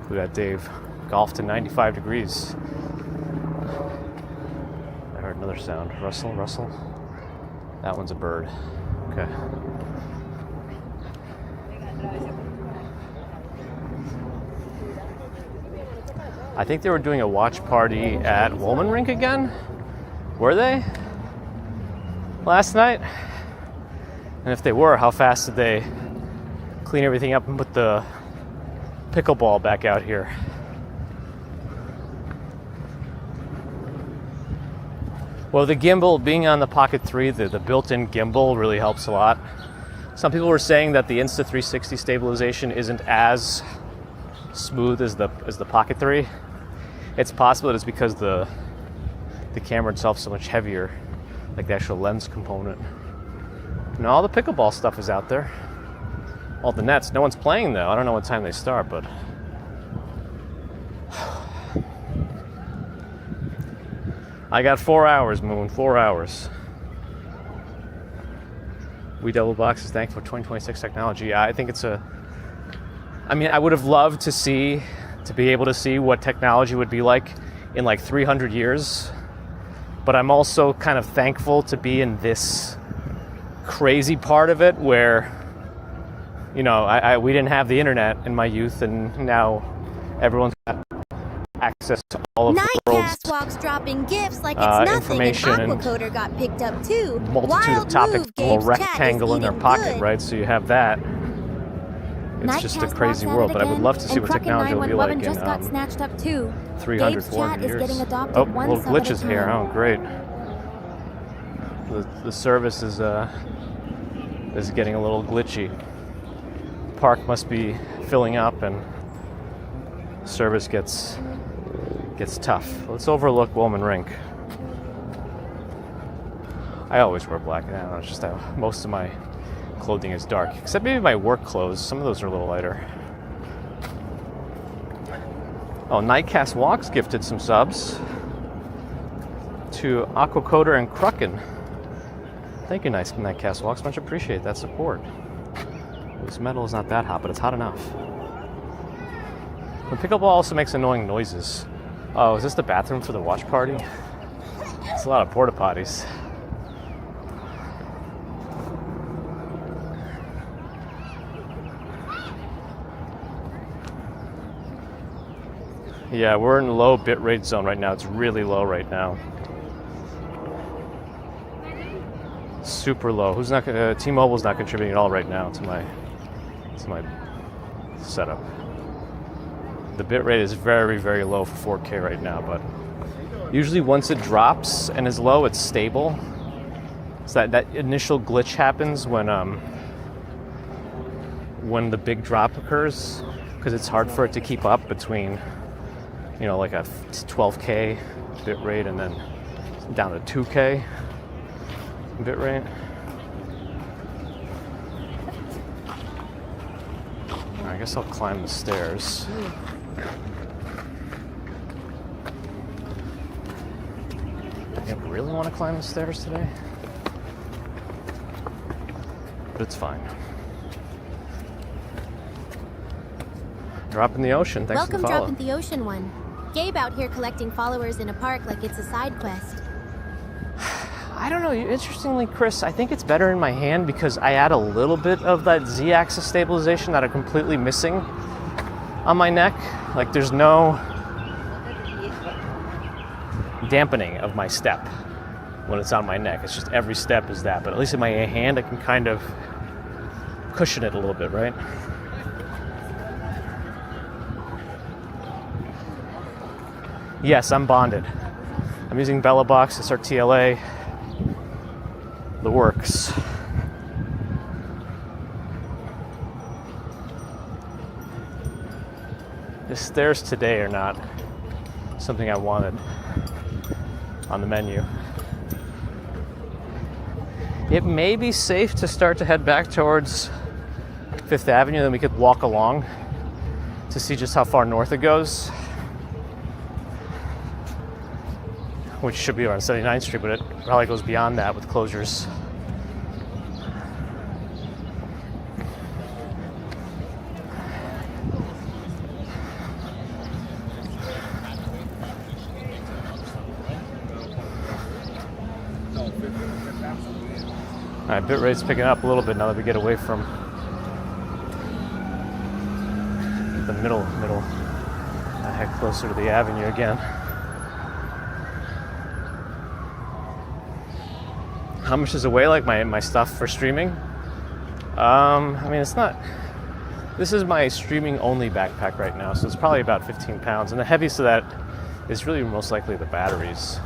We got Dave. Golf to 95 degrees. I heard another sound. Rustle, rustle. That one's a bird. Okay. I think they were doing a watch party at Woolman Rink again. Were they? Last night? And if they were, how fast did they clean everything up and put the pickleball back out here? Well, the gimbal, being on the Pocket 3, the built-in gimbal really helps a lot. Some people were saying that the Insta360 stabilization isn't as smooth as the Pocket 3. It's possible that it's because the camera itself is so much heavier, like the actual lens component. And all the pickleball stuff is out there. All the nets. No one's playing though. I don't know what time they start, but I got 4 hours, Moon. 4 hours. We Double Box is thankful for 2026 technology. I think it's I would have loved to be able to see what technology would be like in like 300 years. But I'm also kind of thankful to be in this crazy part of it where, you know, we didn't have the internet in my youth, and now everyone's got access to all of the world's Nightcast walks dropping gifts like it's nothing, information and and Aquacoder got picked up too. multitude Wild of topics, move, a little Gabe's chat is rectangle in their eating pocket, good. right? So you have that. It's just a Nightcast crazy walks at world, it but I would again, love to see and what Truckin' technology will be like 911 in just got snatched up too. 300, Gabe's 400 chat years. is getting adopted Oh, one little sub at a glitches here. time. Oh, great. The service is getting a little glitchy. Park must be filling up, and service gets tough. Let's overlook Woolman Rink. I always wear black. I don't know, it's just that most of my clothing is dark, except maybe my work clothes. Some of those are a little lighter. Oh, Nightcast Walks gifted some subs to Aquacoder and Krucken. Thank you, Nightcast Walks. Much appreciate that support. This metal is not that hot, but it's hot enough. The pickleball also makes annoying noises. Oh, is this the bathroom for the watch party? It's a lot of porta potties. Yeah, we're in low bitrate zone right now. It's really low right now. Super low. Who's not? T-Mobile's not contributing at all right now to my setup. The bitrate is very, very low for 4K right now, but usually once it drops and is low, it's stable. So that initial glitch happens when the big drop occurs, because it's hard for it to keep up between, you know, like a 12K bitrate and then down to 2K bitrate. I guess I'll climb the stairs. I really want to climb the stairs today, but it's fine. Drop in the ocean. Thanks Welcome, for the follow. Drop in the Ocean one. Gabe out here collecting followers in a park like it's a side quest. I don't know. Interestingly, Chris, I think it's better in my hand because I add a little bit of that Z-axis stabilization that I'm completely missing on my neck. Like, there's no dampening of my step when it's on my neck. It's just every step is that. But at least in my hand, I can kind of cushion it a little bit, right? Yes, I'm bonded. I'm using Bella Box, SRTLA, the works. The stairs today are not something I wanted on the menu. It may be safe to start to head back towards Fifth Avenue, then we could walk along to see just how far north it goes, which should be around 79th Street, but it probably goes beyond that with closures. All right, bit rate's picking up a little bit now that we get away from the middle. I head closer to the avenue again. How much is away, like my stuff for streaming? I mean, it's not. This is my streaming only backpack right now, so it's probably about 15 pounds. And the heaviest of that is really most likely the batteries.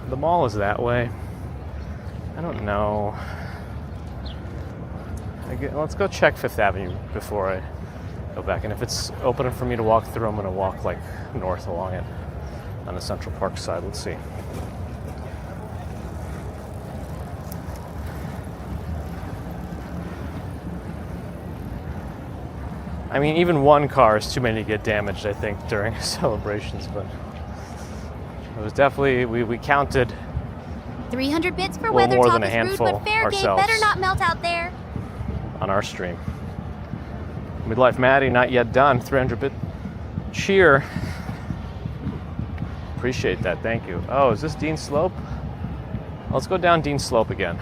The mall is that way. I don't know. Let's go check Fifth Avenue before I go back. And if it's open for me to walk through, I'm going to walk like north along it on the Central Park side. Let's see. I mean, even one car is too many to get damaged, I think, during celebrations, but it was definitely, we counted 300 bits for well, weather more talk than a is rude, handful but fair game ourselves better not melt out there. on our stream. Midlife Maddie, not yet done. 300-bit cheer. Appreciate that, thank you. Oh, is this Dean Slope? Let's go down Dean Slope again.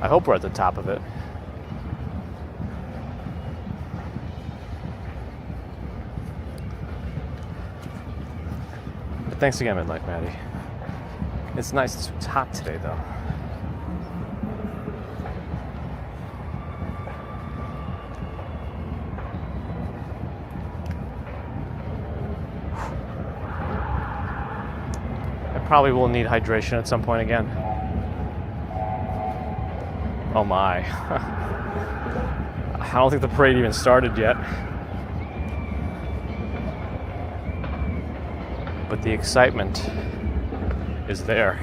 I hope we're at the top of it. Thanks again, Midlife Maddie. It's nice. It's hot today, though. I probably will need hydration at some point again. Oh my. I don't think the parade even started yet. But the excitement is there.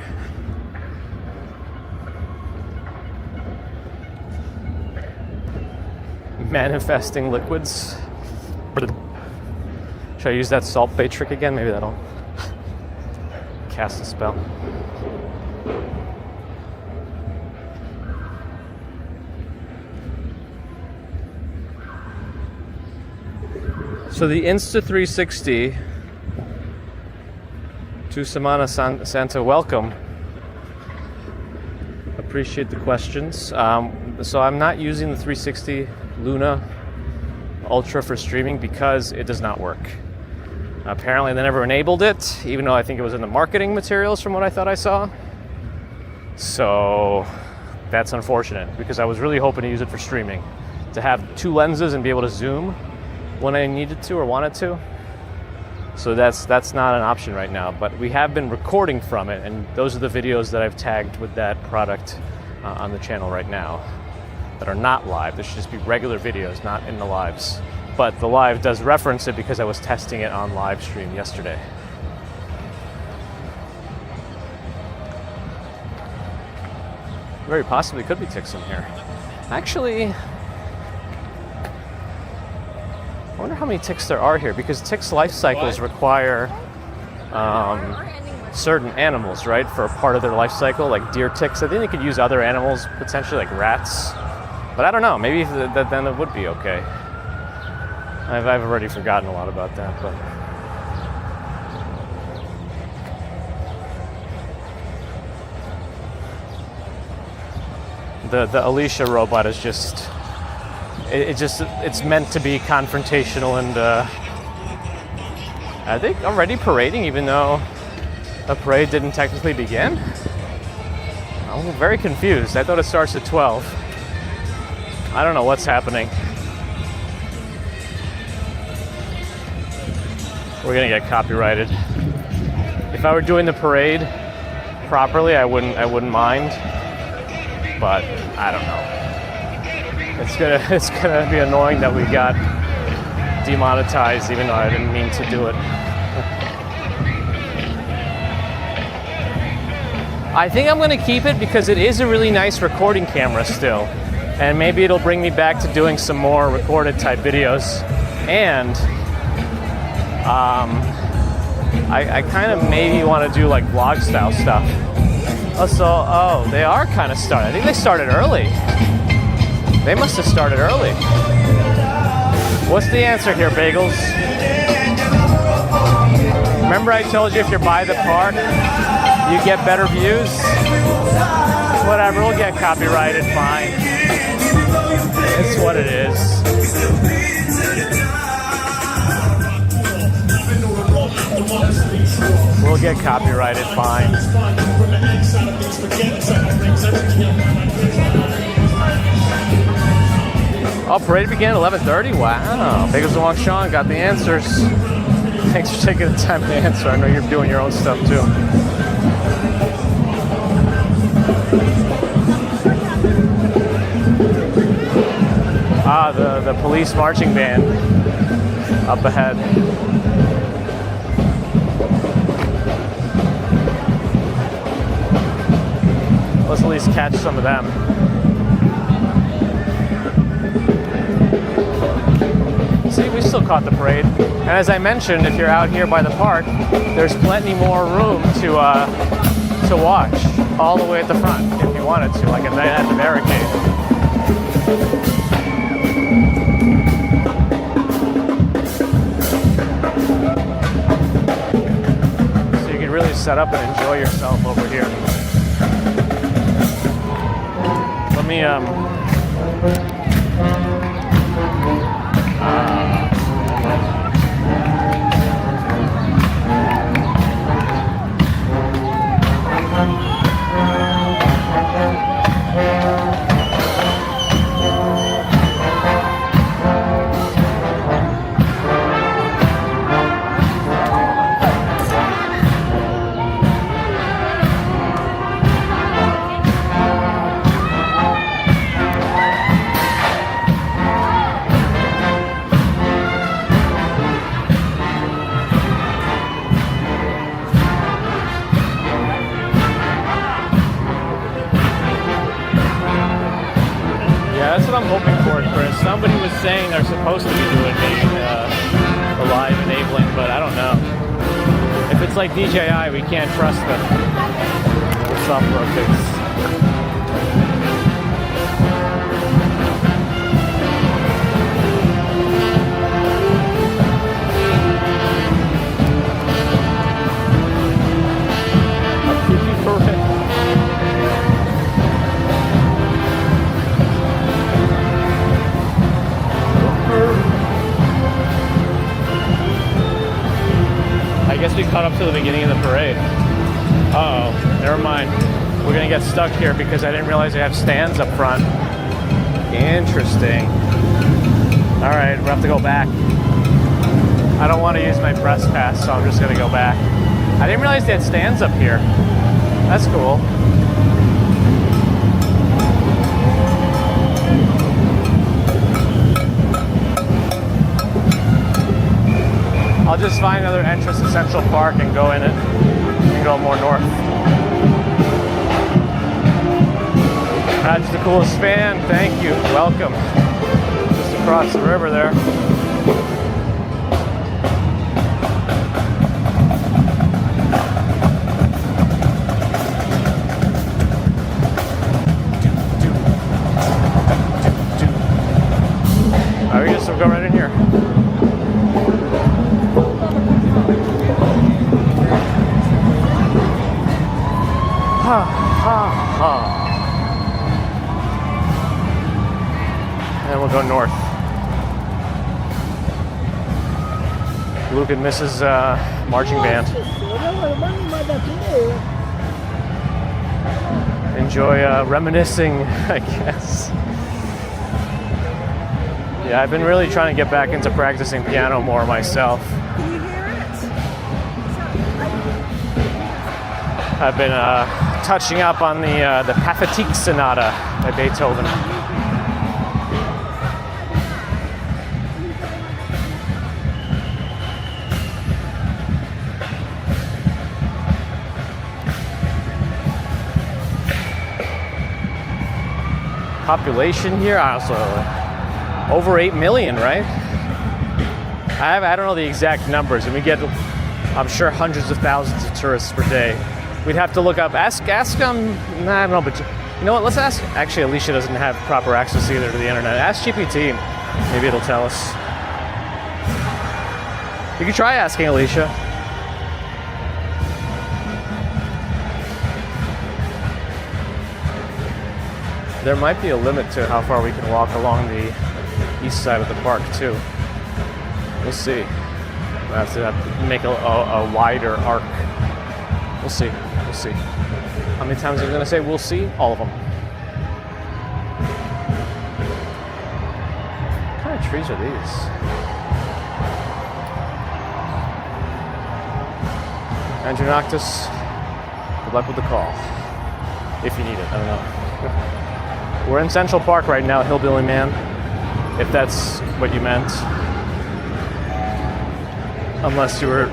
manifesting liquids. Should I use that salt bay trick again? Maybe that'll cast a spell. So the Insta360 to Semana Santa, welcome. Appreciate the questions. So I'm not using the 360 Luna Ultra for streaming because it does not work. Apparently they never enabled it, even though I think it was in the marketing materials from what I thought I saw. So that's unfortunate because I was really hoping to use it for streaming, to have two lenses and be able to zoom when I needed to or wanted to. So that's not an option right now, but we have been recording from it, and those are the videos that I've tagged with that product on the channel right now that are not live. There should just be regular videos, not in the lives. But the live does reference it because I was testing it on live stream yesterday. Very possibly could be ticks in here. Actually, I wonder how many ticks there are here, because ticks' life cycles require certain animals, right, for a part of their life cycle, like deer ticks. I think they could use other animals, potentially like rats. But I don't know, maybe then it would be okay. I've already forgotten a lot about that, but... The Alicia robot is just... It's meant to be confrontational, and are they already parading even though the parade didn't technically begin? I'm very confused. I thought it starts at 12. I don't know what's happening. We're gonna get copyrighted. If I were doing the parade properly, I wouldn't mind, but I don't know. It's gonna be annoying that we got demonetized, even though I didn't mean to do it. I think I'm gonna keep it because it is a really nice recording camera still, and maybe it'll bring me back to doing some more recorded type videos. And I kind of maybe want to do like vlog style stuff. Oh, they are kind of started. I think they started early. They must have started early. What's the answer here, Bagels? Remember I told you if you're by the park, you get better views? Whatever, we'll get copyrighted, fine. It's what it is. We'll get copyrighted, fine. Oh, parade began at 11:30? Wow. Bagels and Wong Sean got the answers. Thanks for taking the time to answer. I know you're doing your own stuff too. Ah, the police marching band up ahead. Let's at least catch some of them. See, we still caught the parade. And as I mentioned, if you're out here by the park, there's plenty more room to watch all the way at the front if you wanted to, like at the barricade. So you can really set up and enjoy yourself over here. Let me I'm hoping for, Chris. Somebody was saying they're supposed to be doing the live enabling, but I don't know. If it's like DJI, we can't trust them. What's up, Rockets? I guess we caught up to the beginning of the parade. Uh-oh, never mind. We're gonna get stuck here because I didn't realize they have stands up front. Interesting. All right, we'll have to go back. I don't want to use my press pass, so I'm just gonna go back. I didn't realize they had stands up here. That's cool. I'll just find another entrance to Central Park and go in it and go more north. That's the coolest fan. Thank you. Welcome. Just across the river there. All right, we just go right in here. Ha ha ha. And we'll go north. Luke and Mrs. Marching Band. Enjoy reminiscing, I guess. Yeah, I've been really trying to get back into practicing piano more myself. Can you hear it? I've been touching up on the Pathetique Sonata by Beethoven. Population here, also over 8 million, right? I don't know the exact numbers, and we get, I'm sure, hundreds of thousands of tourists per day. We'd have to look up, ask them, nah, I don't know, but you know what, let's ask, actually Alicia doesn't have proper access either to the internet. Ask GPT, maybe it'll tell us. You could try asking Alicia. There might be a limit to how far we can walk along the east side of the park too. We'll see. We'll have to make a wider arc. We'll see. We'll see. How many times are we going to say we'll see? All of them. What kind of trees are these? Andrew Noctis, good luck with the call. If you need it, I don't know. We're in Central Park right now, Hillbilly Man, if that's what you meant. Unless you were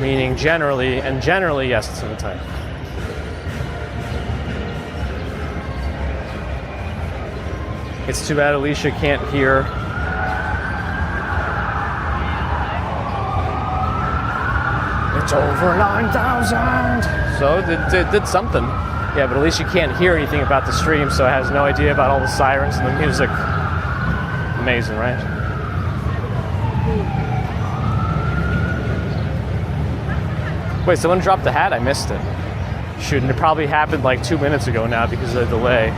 meaning generally, and generally, yes, it's in the title. It's too bad Alicia can't hear. It's over 9,000! So it did something. Yeah, but at least you can't hear anything about the stream, so it has no idea about all the sirens and the music. Amazing, right? Wait, someone dropped the hat? I missed it. Shoot, and it probably happened like 2 minutes ago now because of the delay.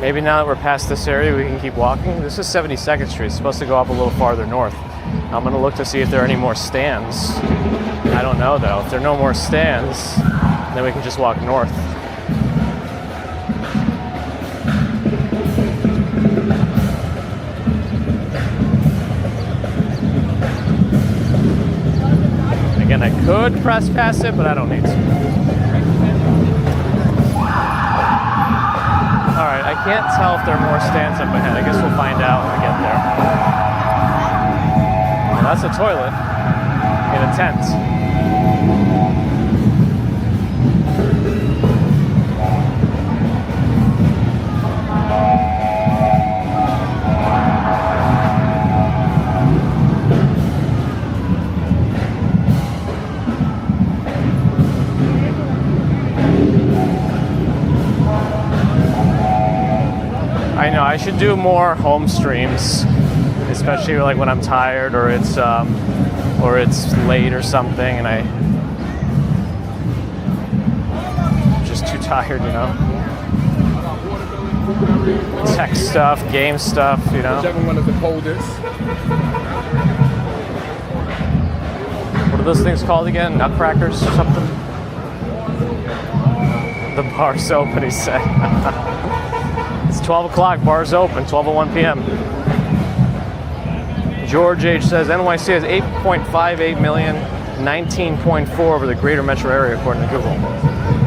Maybe now that we're past this area, we can keep walking. This is 72nd Street. It's supposed to go up a little farther north. I'm going to look to see if there are any more stands. I don't know, though. If there are no more stands, then we can just walk north. Again, I could press past it, but I don't need to. can't tell if there are more stands up ahead. I guess we'll find out when we get there. Well, that's a toilet in a tent. I know I should do more home streams, especially like when I'm tired or it's late or something, and I'm just too tired, you know. Tech stuff, game stuff, you know. Whichever one is the coldest. What are those things called again? Nutcrackers or something? The bar's open, he said. It's 12 o'clock, bar's open, 12:01 p.m. George H. says NYC has 8.58 million, 19.4 over the greater metro area, according to Google.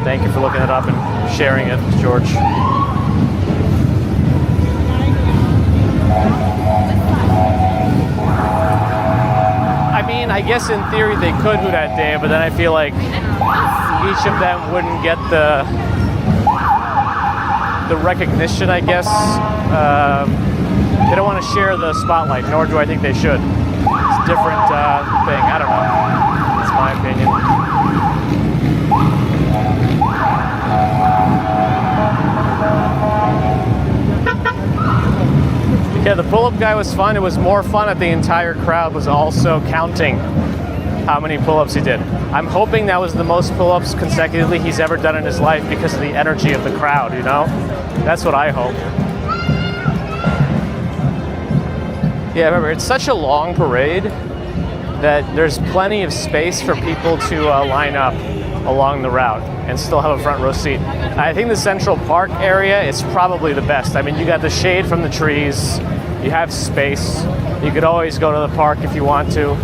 Thank you for looking it up and sharing it, George. I mean, I guess in theory they could do that day, but then I feel like each of them wouldn't get the recognition, I guess. They don't want to share the spotlight, nor do I think they should. It's a different thing. I don't know. That's my opinion. Yeah, the pull-up guy was fun. It was more fun that the entire crowd was also counting how many pull-ups he did. I'm hoping that was the most pull-ups consecutively he's ever done in his life because of the energy of the crowd, you know? That's what I hope. Yeah, remember, it's such a long parade that there's plenty of space for people to line up along the route and still have a front row seat. I think the Central Park area is probably the best. I mean, you got the shade from the trees, you have space. You could always go to the park if you want to,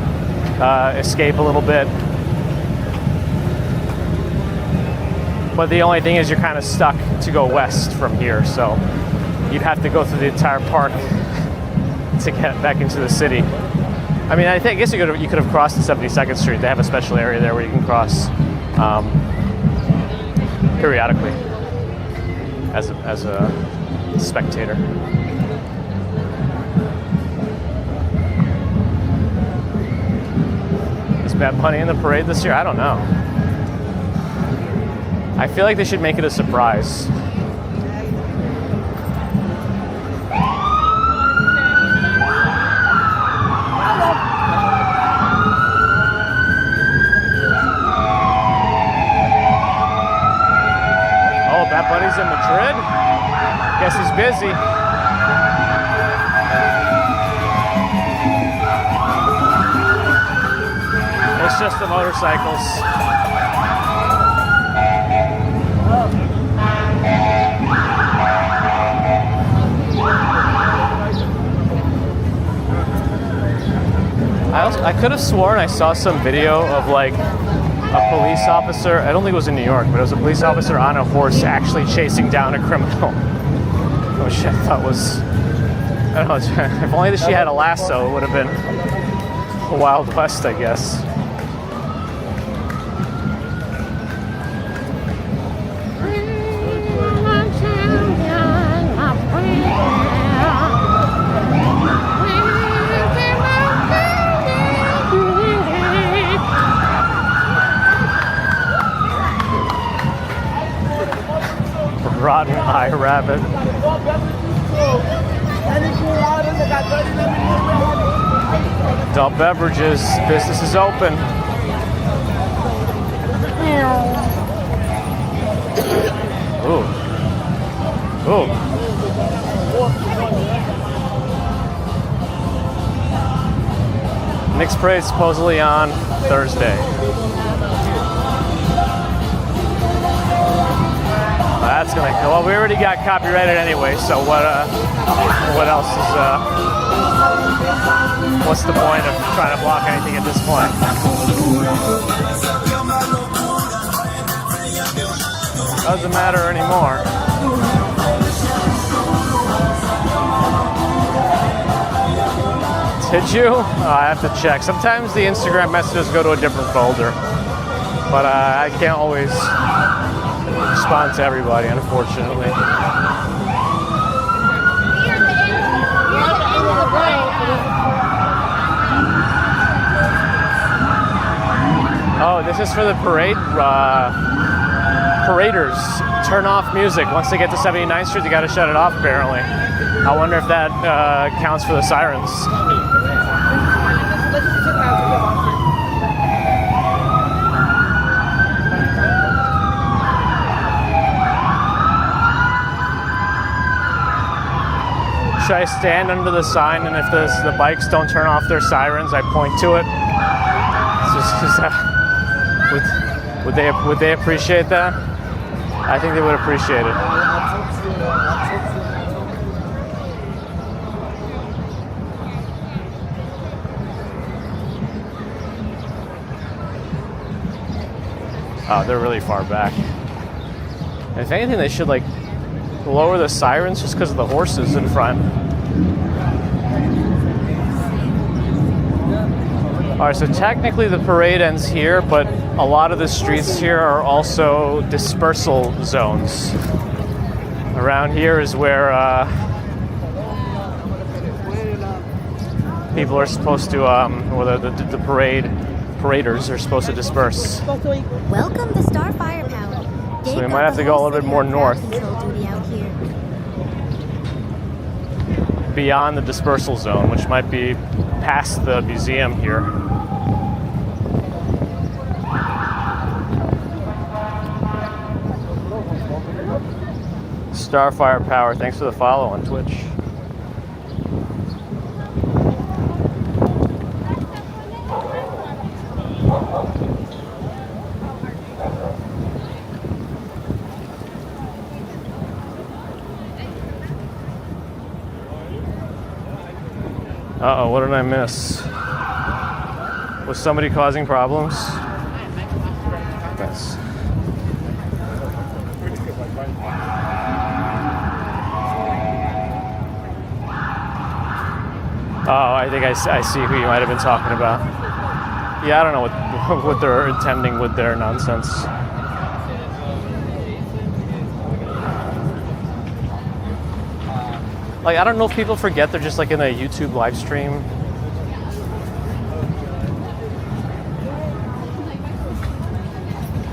escape a little bit. But the only thing is you're kind of stuck to go west from here, so you'd have to go through the entire park to get back into the city. I mean, I guess you could have crossed the 72nd Street. They have a special area there where you can cross periodically as a spectator. Is Bad Bunny in the parade this year? I don't know. I feel like they should make it a surprise. Oh, Bad Bunny's in Madrid? Guess he's busy. It's just the motorcycles. I could have sworn I saw some video of like a police officer, I don't think it was in New York, but it was a police officer on a horse actually chasing down a criminal. Which I thought was, I don't know, if only she had a lasso, it would have been a Wild West, I guess. Rotten eye rabbit. Adult beverages, business is open. Ooh. Ooh. Knicks parade supposedly on Thursday. That's gonna go. Well, we already got copyrighted anyway, so what else is what's the point of trying to block anything at this point? Doesn't matter anymore. Did you? I have to check. Sometimes the Instagram messages go to a different folder, but I can't always respond to everybody, unfortunately. Oh, this is for the parade. Paraders turn off music. Once they get to 79th Street, they got to shut it off, apparently. I wonder if that counts for the sirens. Should I stand under the sign, and if the bikes don't turn off their sirens, I point to it? Would they appreciate that? I think they would appreciate it. Oh, they're really far back. If anything, they should like lower the sirens just because of the horses in front. All right, so technically the parade ends here, but a lot of the streets here are also dispersal zones. Around here is where people are supposed to, or the paraders are supposed to disperse. Welcome to Star Firepower. So we might have to go a little bit more north. Beyond the dispersal zone, which might be past the museum here. Starfire Power, thanks for the follow on Twitch. Uh-oh, what did I miss? Was somebody causing problems? Yes. Oh, I think I see who you might have been talking about. Yeah, I don't know what they're intending with their nonsense. Like, I don't know if people forget they're just like in a YouTube live stream.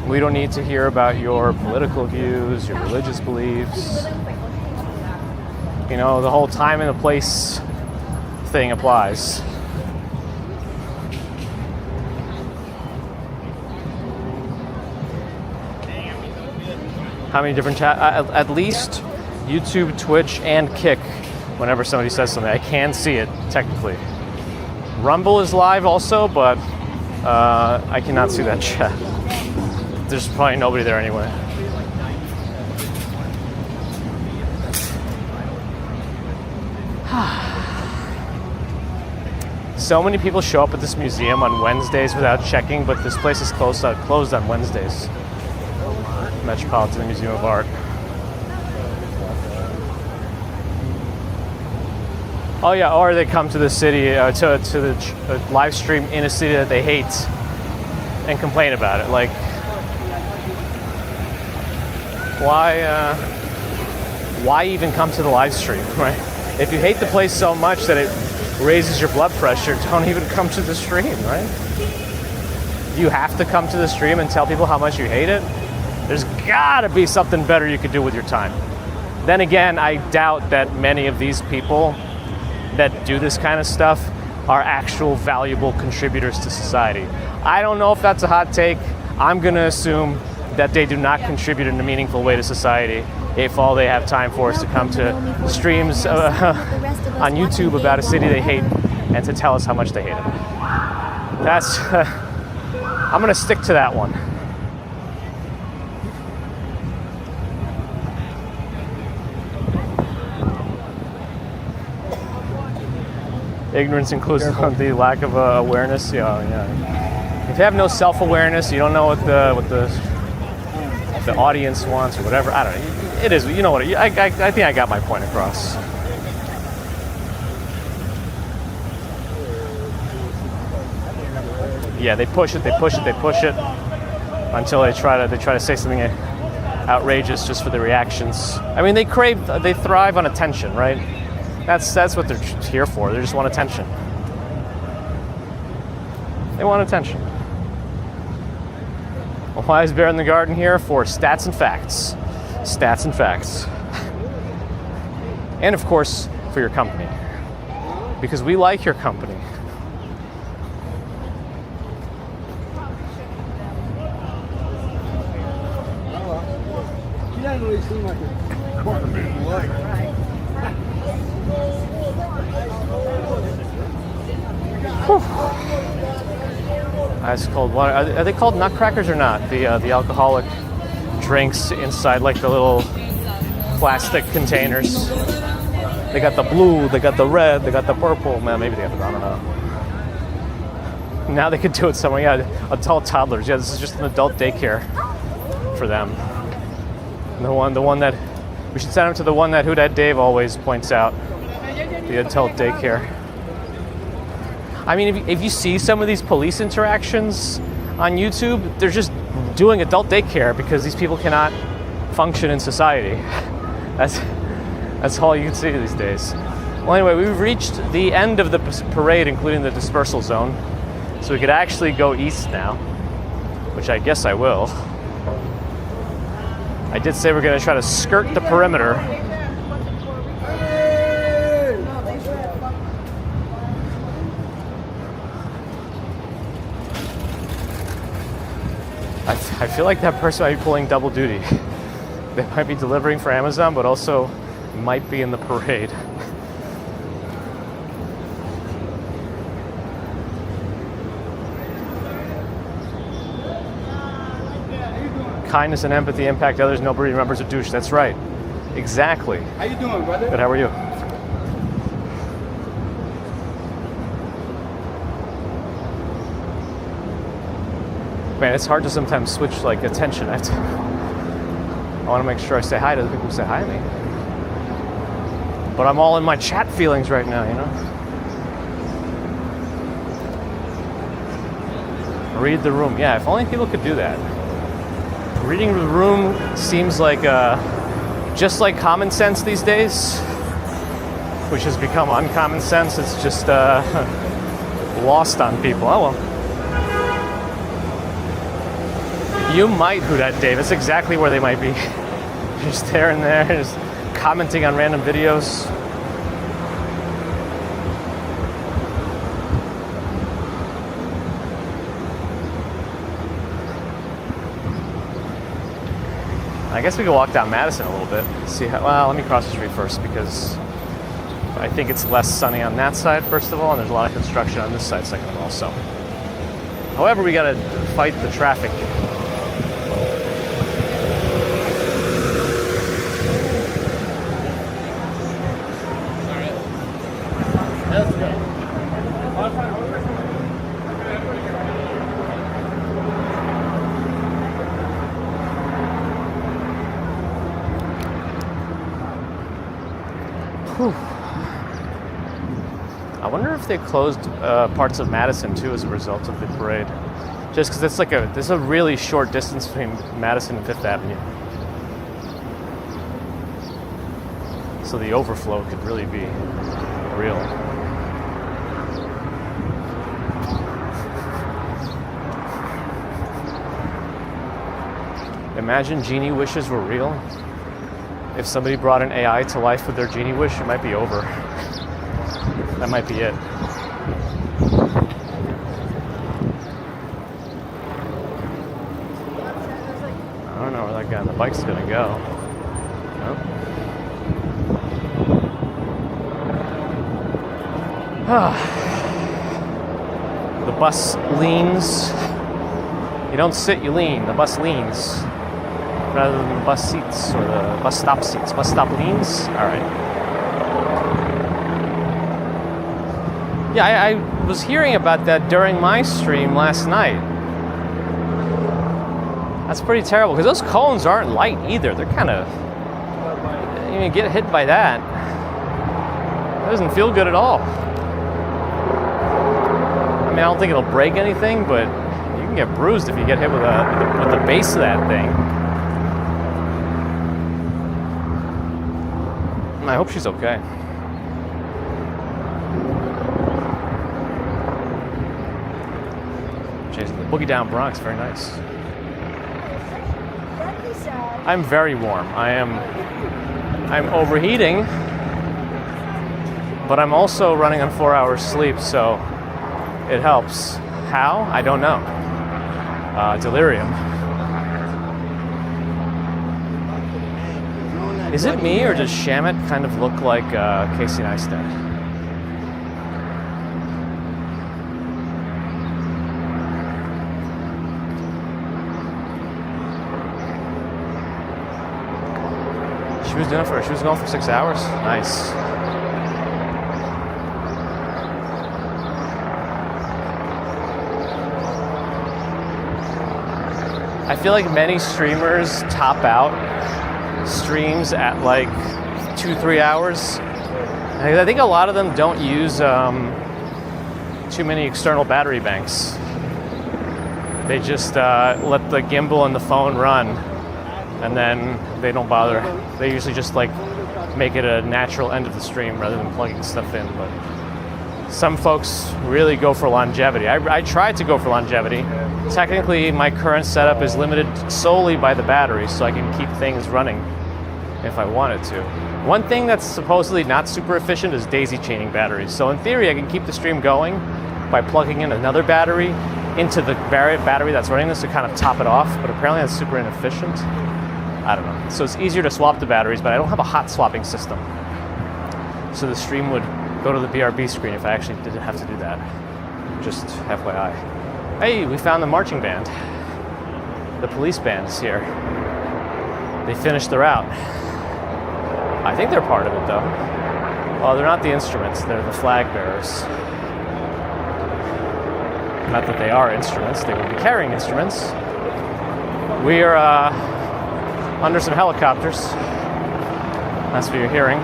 We don't need to hear about your political views, your religious beliefs. You know, the whole time and the place thing applies. How many different at least YouTube, Twitch, and Kick. Whenever somebody says something, I can see it technically. Rumble is live also, but I cannot see that chat. There's probably nobody there anyway. So many people show up at this museum on Wednesdays without checking, but this place is closed on Wednesdays. Metropolitan Museum of Art. Oh yeah, or they come to the city, to the live stream in a city that they hate and complain about it. Like, why even come to the live stream, right? If you hate the place so much that it raises your blood pressure, don't even come to the stream, right? You have to come to the stream and tell people how much you hate it? There's gotta be something better you could do with your time. Then again, I doubt that many of these people that do this kind of stuff are actual valuable contributors to society. I don't know if that's a hot take. I'm gonna assume that they do not contribute in a meaningful way to society if all they have time for is to come to streams on YouTube about a city they hate and to tell us how much they hate it. That's, I'm gonna stick to that one. Ignorance includes the lack of awareness. Yeah. If you have no self-awareness, you don't know what the audience wants or whatever. I don't know. It is. You know what? I think I got my point across. Yeah, they push it until they try to say something outrageous just for the reactions. I mean, they thrive on attention, right? That's what they're here for. They just want attention. They want attention. Well, why is Bear in the Garden here? For stats and facts. Stats and facts. And of course, for your company. Because we like your company. She doesn't really seem like a corporate lawyer. Ice cold water. Are they called nutcrackers or not? The alcoholic drinks inside like the little plastic containers. They got the blue, they got the red, they got the purple. Man, maybe they got the, I don't know. Now they could do it somewhere. Yeah, adult toddlers. Yeah, this is just an adult daycare for them. The one that we should send them to the one that Who Dat Dave always points out. The adult daycare. I mean, if you see some of these police interactions on YouTube, they're just doing adult daycare because these people cannot function in society. That's all you can see these days. Well, anyway, we've reached the end of the parade, including the dispersal zone. So we could actually go east now, which I guess I will. I did say we're going to try to skirt the perimeter. I feel like that person might be pulling double duty. They might be delivering for Amazon, but also might be in the parade. Kindness and empathy impact others. Nobody remembers a douche. That's right. Exactly. How you doing, brother? Good. How are you? Man, it's hard to sometimes switch like attention. I want to make sure I say hi to the people who say hi to me. But I'm all in my chat feelings right now, you know? Read the room. Yeah, if only people could do that. Reading the room seems like just like common sense these days, which has become uncommon sense. It's just lost on people. Oh well. You might Who Dat Dave. That's exactly where they might be. Just there and there, just commenting on random videos. I guess we could walk down Madison a little bit. See how, well, let me cross the street first because I think it's less sunny on that side, first of all, and there's a lot of construction on this side, second of all. So, however, we gotta fight the traffic. I wonder if they closed parts of Madison too as a result of the parade. Just because it's like there's a really short distance between Madison and Fifth Avenue. So the overflow could really be real. Imagine genie wishes were real. If somebody brought an AI to life with their genie wish, it might be over. That might be it. I don't know where that guy on the bike's gonna go. Nope. The bus leans. You don't sit, you lean. The bus leans. Rather than the bus seats or the bus stop seats. Bus stop leans? All right. Yeah, I was hearing about that during my stream last night. That's pretty terrible because those cones aren't light either. They're kind of, you get hit by that. It doesn't feel good at all. I mean, I don't think it'll break anything, but you can get bruised if you get hit with the base of that thing. And I hope she's okay. Jason, the Boogie Down Bronx, very nice. I'm very warm. I'm overheating, but I'm also running on 4 hours sleep, so it helps. How? I don't know. Delirium. Is it me, or does Shamit kind of look like Casey Neistat? She was going for 6 hours. Nice. I feel like many streamers top out streams at like 2-3 hours. I think a lot of them don't use too many external battery banks. They just let the gimbal and the phone run, and then they don't bother. They usually just like make it a natural end of the stream rather than plugging stuff in. But some folks really go for longevity. I tried to go for longevity. Technically, my current setup is limited solely by the battery, so I can keep things running if I wanted to. One thing that's supposedly not super efficient is daisy chaining batteries. So in theory, I can keep the stream going by plugging in another battery into the battery that's running this to kind of top it off, but apparently that's super inefficient. I don't know. So it's easier to swap the batteries, but I don't have a hot swapping system. So the stream would go to the BRB screen if I actually didn't have to do that. Just FYI. Hey, we found the marching band. The police band is here. They finished the route. I think they're part of it, though. Well, they're not the instruments, they're the flag bearers. Not that they are instruments, they would be carrying instruments. We are under some helicopters. That's what you're hearing.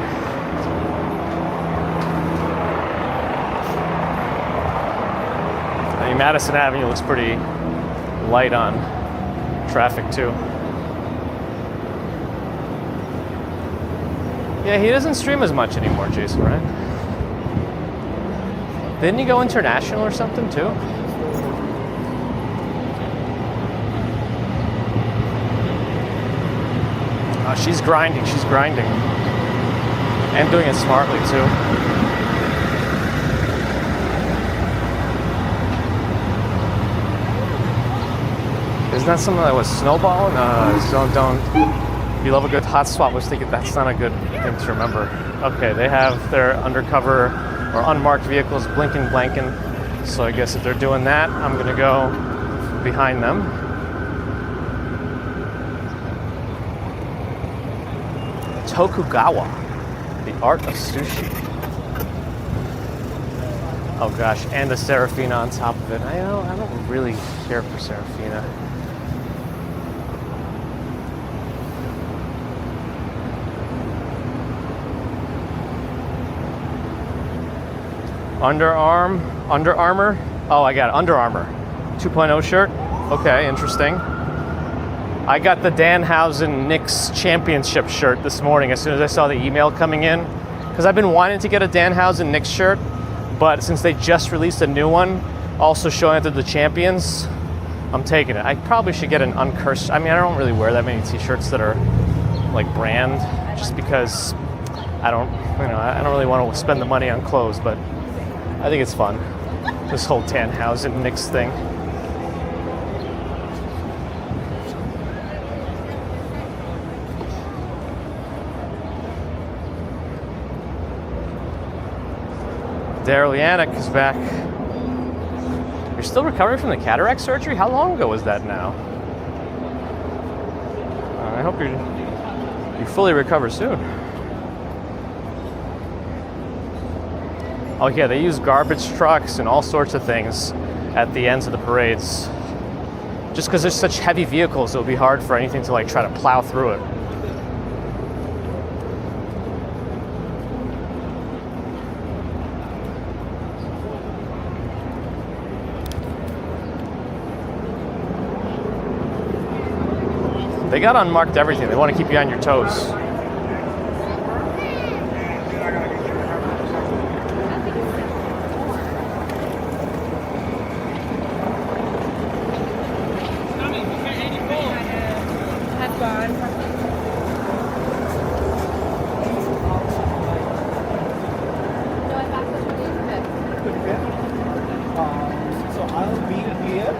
I mean, Madison Avenue looks pretty light on traffic, too. Yeah, he doesn't stream as much anymore, Jason, right? Didn't he go international or something, too? Oh, she's grinding. And doing it smartly, too. Isn't that something that was snowballing? Don't. You love a good hot swap. Was thinking that's not a good thing to remember. Okay, they have their undercover or unmarked vehicles blinking, blanking. So I guess if they're doing that, I'm gonna go behind them. Tokugawa, the art of sushi. Oh gosh, and the Serafina on top of it. I don't really care for Serafina. Under Armour. Oh, I got it. Under Armour 2.0 shirt. Okay, interesting. I got the Danhausen Knicks championship shirt this morning as soon as I saw the email coming in, because I've been wanting to get a Danhausen Knicks shirt, but since they just released a new one, also showing that they're the champions, I'm taking it. I probably should get an uncursed. I mean, I don't really wear that many t-shirts that are like brand, just because I don't really want to spend the money on clothes, but I think it's fun, this whole Danhausen Knicks thing. Daryl Yannick is back. You're still recovering from the cataract surgery? How long ago was that now? I hope you fully recover soon. Oh yeah, they use garbage trucks and all sorts of things at the ends of the parades. Just because there's such heavy vehicles, it'll be hard for anything to like try to plow through it. They got unmarked everything. They want to keep you on your toes. So I'll be here.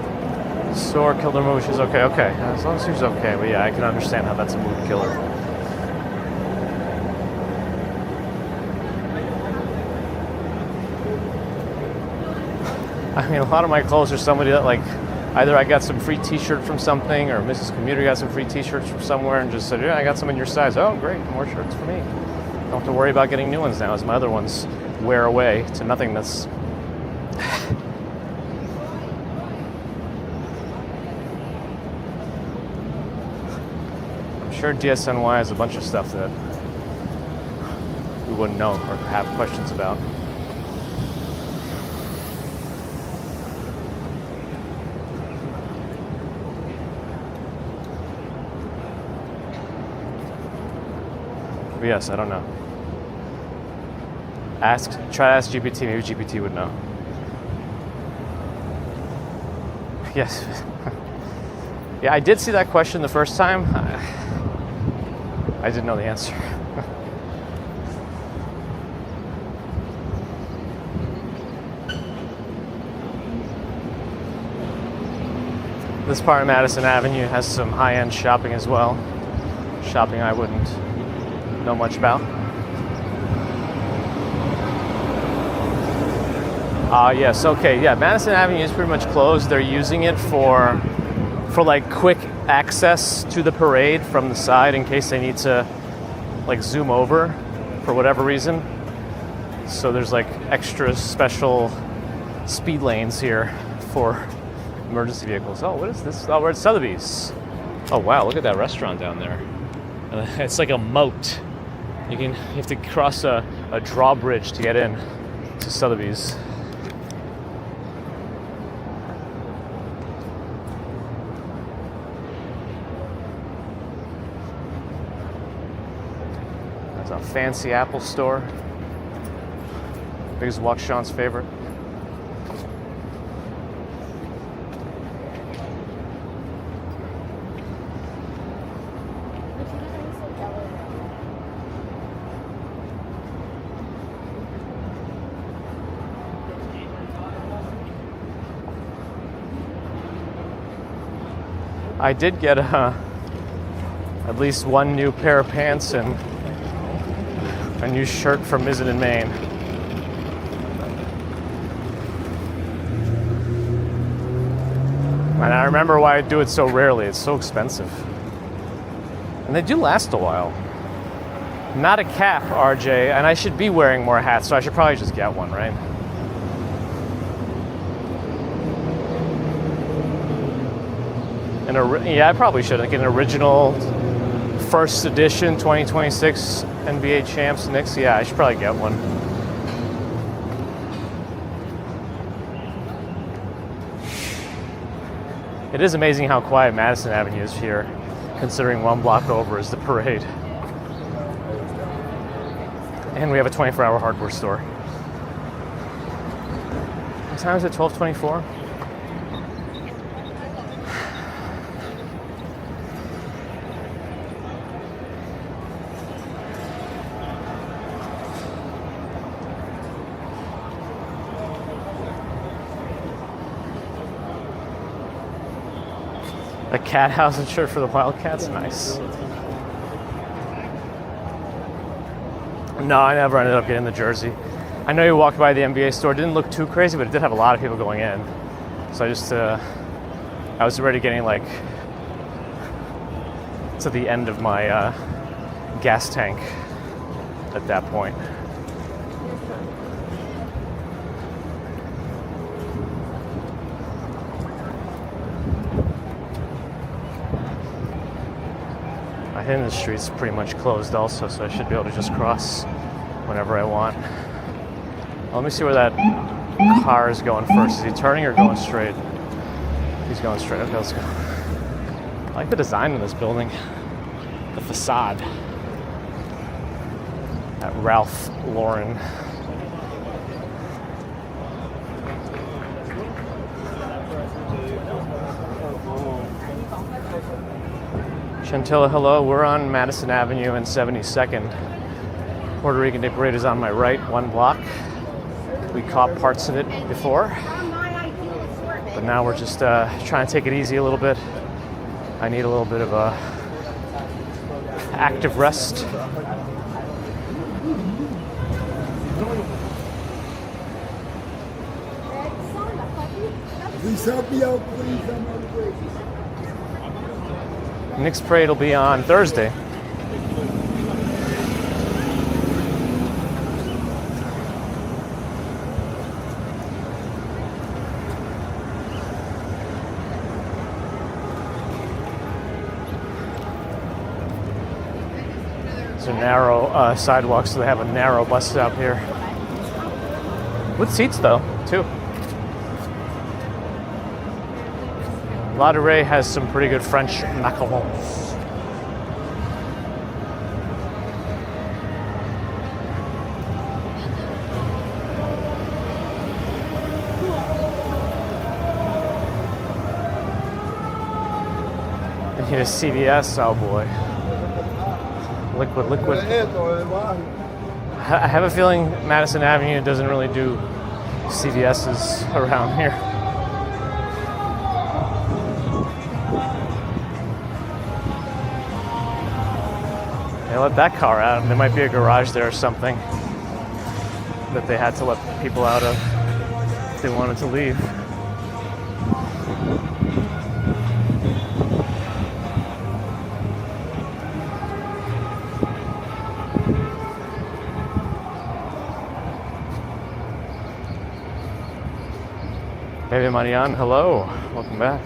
Sore killed her mood. She's okay. Okay, as long as she's okay. But yeah, I can understand how that's a mood killer. I mean, a lot of my clothes are somebody that, like, either I got some free t-shirt from something, or Mrs. Commuter got some free t-shirts from somewhere and just said, yeah, I got some in your size. Oh, great, more shirts for me. Don't have to worry about getting new ones now as my other ones wear away to nothingness. I'm sure DSNY has a bunch of stuff that we wouldn't know or have questions about. But yes, I don't know. Try to ask GPT. Maybe GPT would know. Yes. Yeah, I did see that question the first time. I didn't know the answer. This part of Madison Avenue has some high-end shopping as well. Shopping I wouldn't know much about. Yes, okay, yeah, Madison Avenue is pretty much closed. They're using it for like quick access to the parade from the side in case they need to like zoom over for whatever reason. So there's like extra special speed lanes here for emergency vehicles. Oh, what is this? Oh, we're at Sotheby's. Oh wow, look at that restaurant down there. It's like a moat. You have to cross a drawbridge to get in to Sotheby's. That's a fancy Apple store. Biggest watch Sean's favorite. I did get at least one new pair of pants and a new shirt from Mizzen in Maine. And I remember why I do it so rarely. It's so expensive. And they do last a while. Not a cap, RJ, and I should be wearing more hats, so I should probably just get one, right? Yeah, I probably should. Like an original first edition 2026 NBA champs Knicks. Yeah, I should probably get one. It is amazing how quiet Madison Avenue is here, considering one block over is the parade. And we have a 24-hour hardware store. What time is it? 12:24? A cat house and shirt for the Wildcats? Nice. No, I never ended up getting the jersey. I know you walked by the NBA store. It didn't look too crazy, but it did have a lot of people going in. So I was already getting like to the end of my gas tank at that point. I think the street's pretty much closed also, so I should be able to just cross whenever I want. Let me see where that car is going first. Is he turning or going straight? He's going straight. Okay, let's go. I like the design of this building, the facade. That Ralph Lauren. Chantilla, hello. We're on Madison Avenue and 72nd. Puerto Rican Day Parade is on my right, 1 block. We caught parts of it before, but now we're just trying to take it easy a little bit. I need a little bit of a active rest. Please help me out, please. I'm on the break. Knicks parade will be on Thursday. These are narrow sidewalks, so they have a narrow bus stop here. With seats, though, too. La Durée has some pretty good French macarons. And here's CVS, oh boy. Liquid. I have a feeling Madison Avenue doesn't really do CVS's around here. They let that car out. There might be a garage there or something that they had to let people out of if they wanted to leave. Baby Marianne, hello. Welcome back.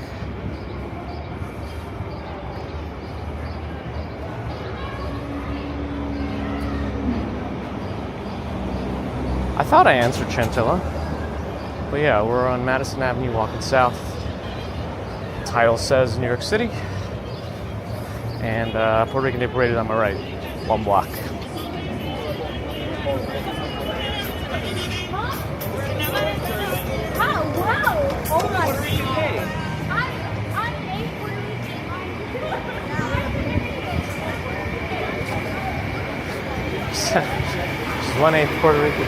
I thought I answered Chantilla. But yeah, we're on Madison Avenue walking south. Title says New York City. And Puerto Rican Day Parade is on my right. 1 block. Oh my God. She's 1/8 Puerto Rican.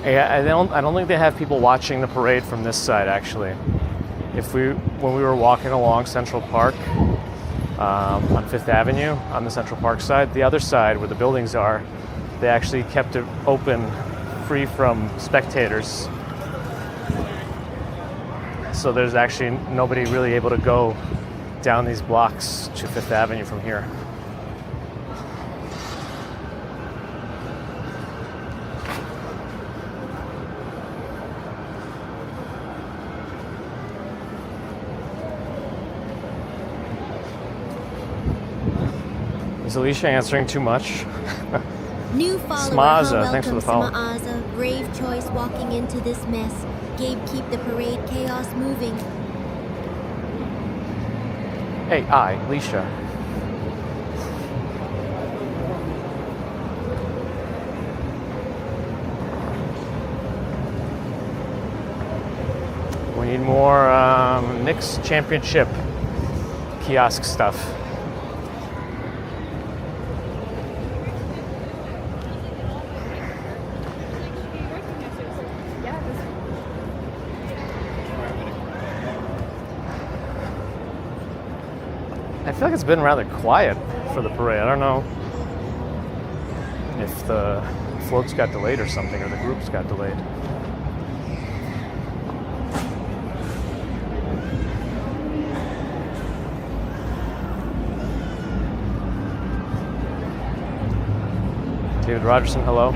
Yeah, I don't think they have people watching the parade from this side actually. When we were walking along Central Park on 5th Avenue on the Central Park side, the other side where the buildings are, they actually kept it open, free from spectators. So there's actually nobody really able to go down these blocks to 5th Avenue from here. Is Alicia answering too much? New follower, Smaza, thanks for the follow. Smaza, brave choice walking into this mess. Gabe, keep the parade chaos moving. Hey, Alicia. We need more Knicks championship kiosk stuff. I feel like it's been rather quiet for the parade. I don't know if the floats got delayed or something, or the groups got delayed. David Rogerson, hello.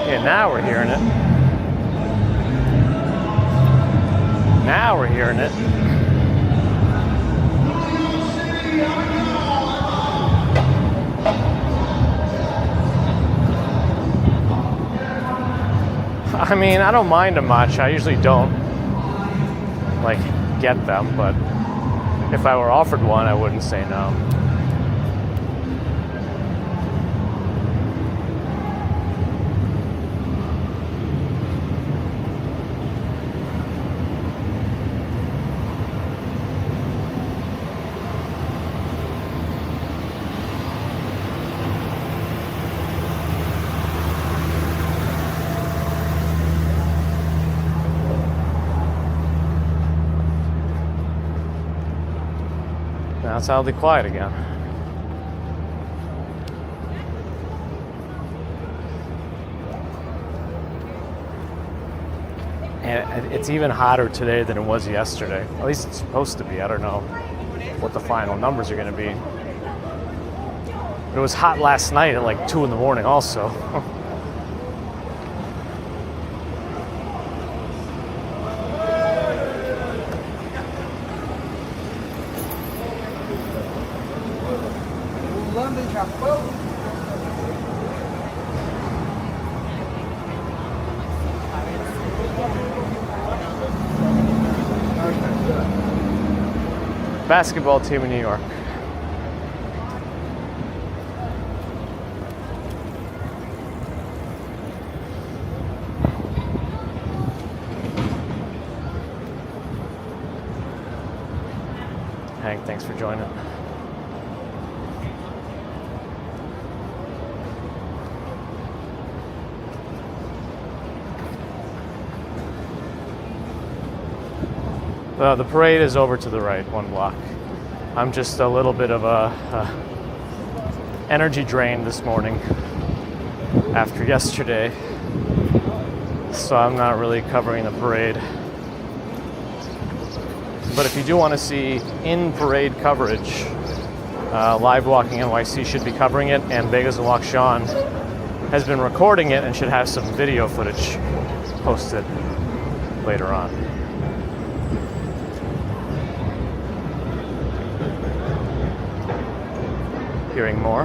Yeah, now we're hearing it. Now we're hearing it. I mean, I don't mind them much. I usually don't, like, get them, but if I were offered one, I wouldn't say no. Now it's oddly quiet again. And it's even hotter today than it was yesterday. At least it's supposed to be. I don't know what the final numbers are going to be. But it was hot last night at like 2 in the morning also. London Chapel. Basketball team in New York. Hank, thanks for joining. The parade is over to the right, 1 block. I'm just a little bit of a energy drain this morning after yesterday, so I'm not really covering the parade. But if you do want to see in-parade coverage, Live Walking NYC should be covering it, and Begas and Walk Sean has been recording it and should have some video footage posted later on. Hearing more.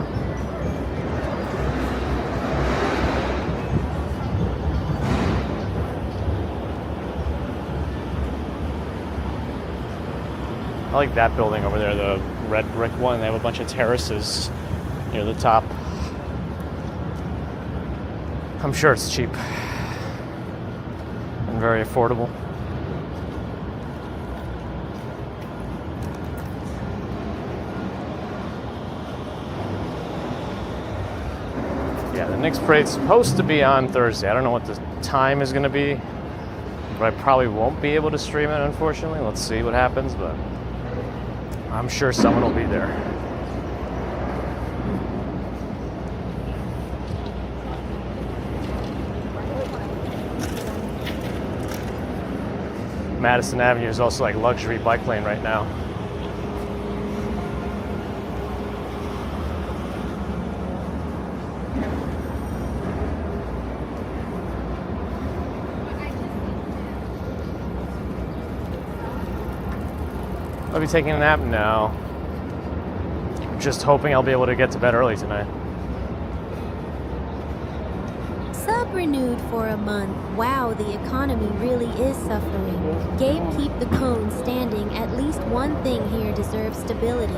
I like that building over there, the red brick one. They have a bunch of terraces near the top. I'm sure it's cheap and very affordable. Yeah, the Knicks parade's supposed to be on Thursday. I don't know what the time is going to be, but I probably won't be able to stream it, unfortunately. Let's see what happens, but I'm sure someone will be there. Madison Avenue is also like luxury bike lane right now. I'll be taking a nap now. Just hoping I'll be able to get to bed early tonight. Sub renewed for a month. Wow, the economy really is suffering. Gabe, keep the cone standing. At least one thing here deserves stability.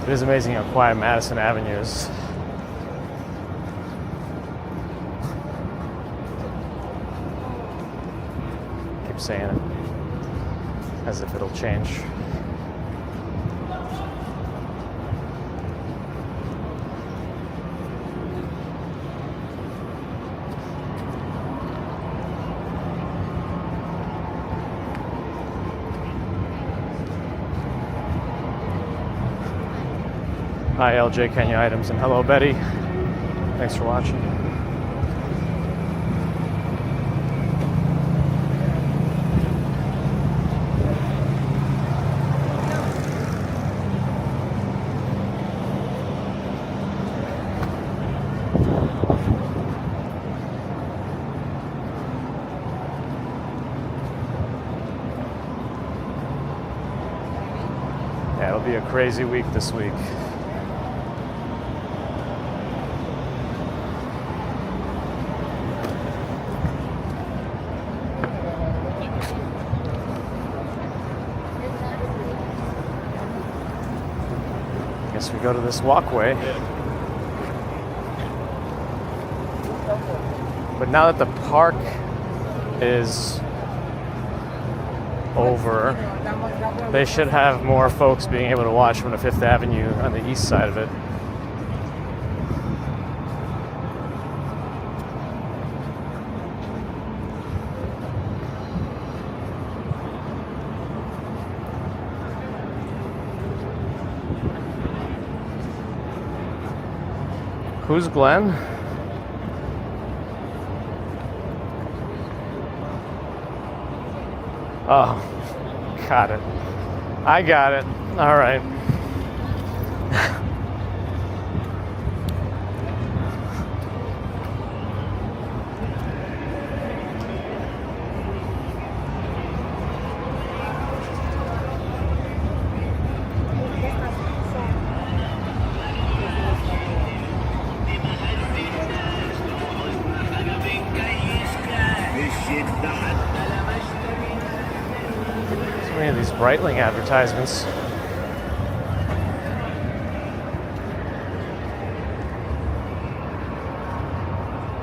It is amazing how quiet Madison Avenue is. keep saying it as if it'll change. Hi, LJ Kenya Items, and hello, Betty. Thanks for watching. Yeah, it'll be a crazy week this week. Guess we go to this walkway. But now that the park is over, they should have more folks being able to watch from the Fifth Avenue on the east side of it. Who's Glenn? Oh, got it. I got it. All right. Many of these Breitling advertisements.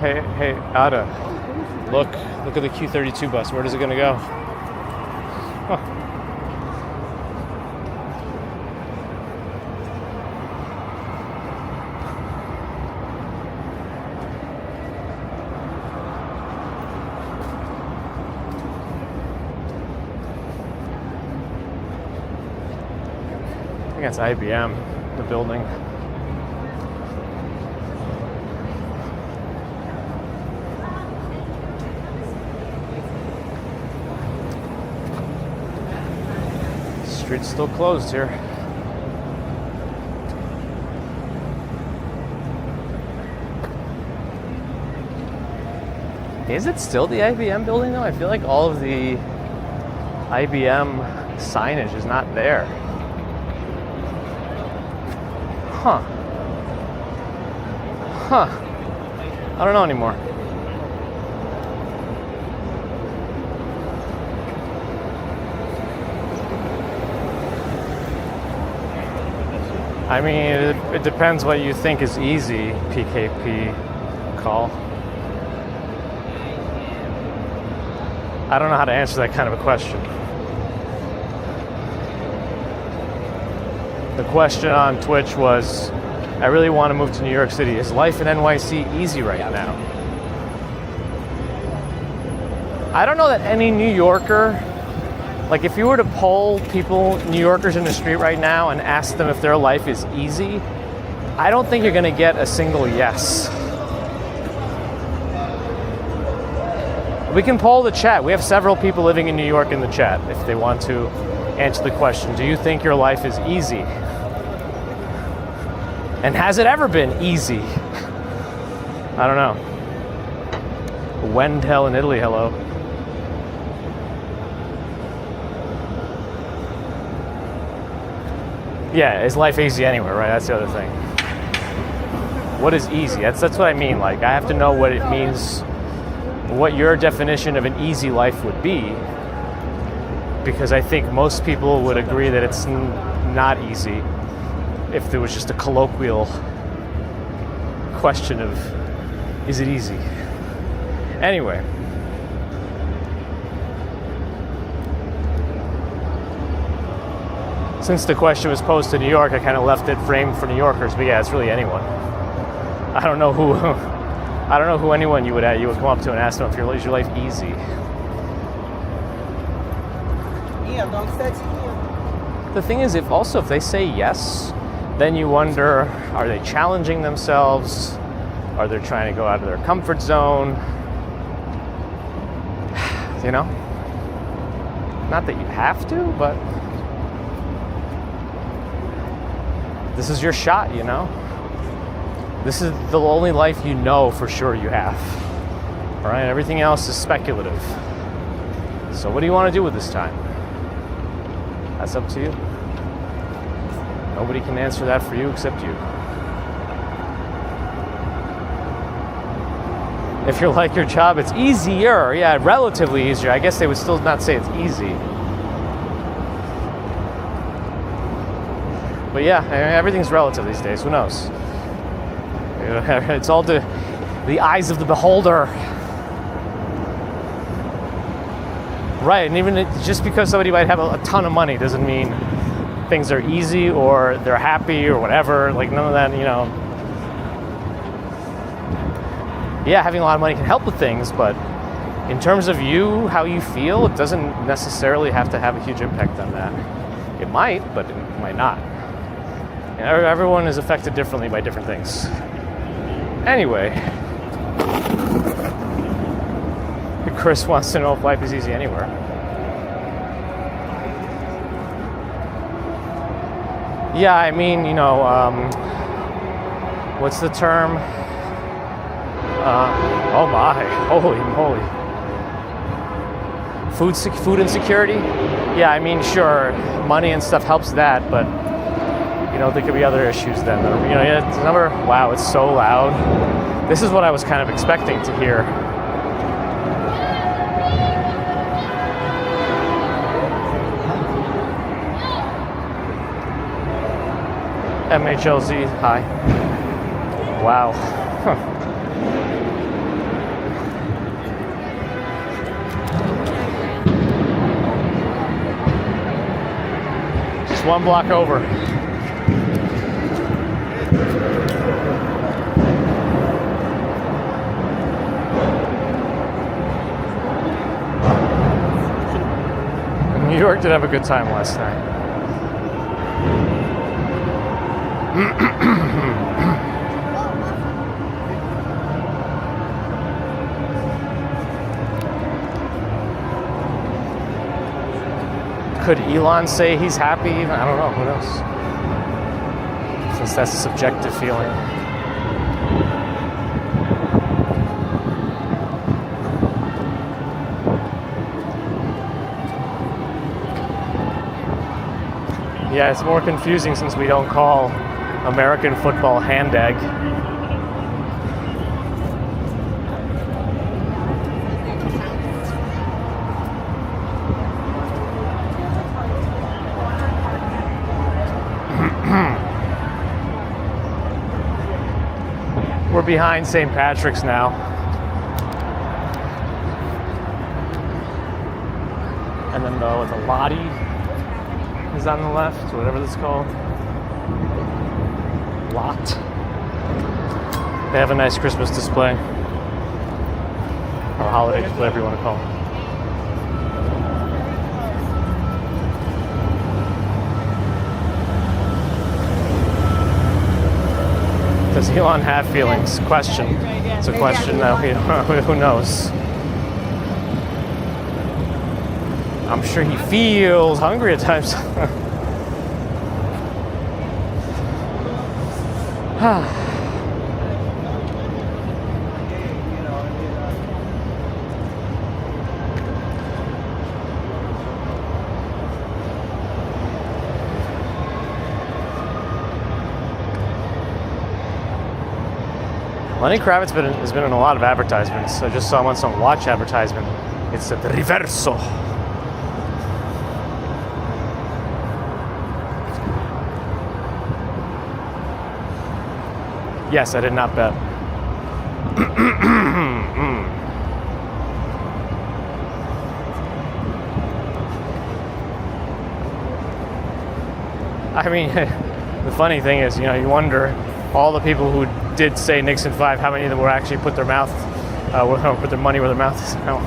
Hey, Ada, look at the Q32 bus. Where is it gonna go? Huh. I think that's IBM, the building. Street's still closed here. Is it still the IBM building though? I feel like all of the IBM signage is not there. Huh. I don't know anymore. I mean, it depends what you think is easy, PKP call. I don't know how to answer that kind of a question. The question on Twitch was, I really want to move to New York City. Is life in NYC easy right now? I don't know that any New Yorker, like if you were to poll people, New Yorkers in the street right now and ask them if their life is easy, I don't think you're going to get a single yes. We can poll the chat. We have several people living in New York in the chat if they want to answer the question. Do you think your life is easy? And has it ever been easy? I don't know. Wendell in Italy, hello. Yeah, is life easy anywhere, right? That's the other thing. What is easy? That's what I mean. Like, I have to know what it means, what your definition of an easy life would be, because I think most people would agree that it's not easy if there was just a colloquial question of, is it easy? Anyway. since the question was posed to New York, I kind of left it framed for New Yorkers. But yeah, it's really anyone. I don't know who. I don't know who anyone you would come up to and ask them if is your life easy. Yeah, don't sexy here. The thing is, if they say yes, then you wonder, are they challenging themselves? Are they trying to go out of their comfort zone? You know? Not that you have to, but this is your shot, you know? This is the only life you know for sure you have. All right? Everything else is speculative. So what do you want to do with this time? That's up to you. Nobody can answer that for you except you. If you're like your job, it's easier. Yeah, relatively easier. I guess they would still not say it's easy. But yeah, everything's relative these days. Who knows? It's all the eyes of the beholder. Right, and even just because somebody might have a ton of money doesn't mean things are easy or they're happy or whatever. Like none of that, you know. Yeah, having a lot of money can help with things, but in terms of you, how you feel, it doesn't necessarily have to have a huge impact on that. It might, but it might not. And everyone is affected differently by different things. Anyway, Chris wants to know if life is easy anywhere. Yeah, I mean, you know, what's the term? Oh my, holy moly. Food insecurity? Yeah, I mean, sure, money and stuff helps that, but you know, there could be other issues then. You know, wow, it's so loud. This is what I was kind of expecting to hear. MHLZ, hi. Wow. Huh. Just one block over. New York did have a good time last night. Could Elon say he's happy? I don't know. Who knows? Since that's a subjective feeling. Yeah, it's more confusing since we don't call American football hand egg. We're behind St. Patrick's now. And then the Lottie is on the left, whatever that's called. Lot. They have a nice Christmas display. Or holiday display, whatever you want to call it. Does Elon have feelings? Question. It's a question now. Who knows? I'm sure he feels hungry at times. Lenny Kravitz has been in a lot of advertisements. I just saw him on some watch advertisement. It's at the Riverso. Yes, I did not bet. I mean, the funny thing is, you wonder all the people who did say Knicks in 5, how many of them were actually put their money where their mouth is now.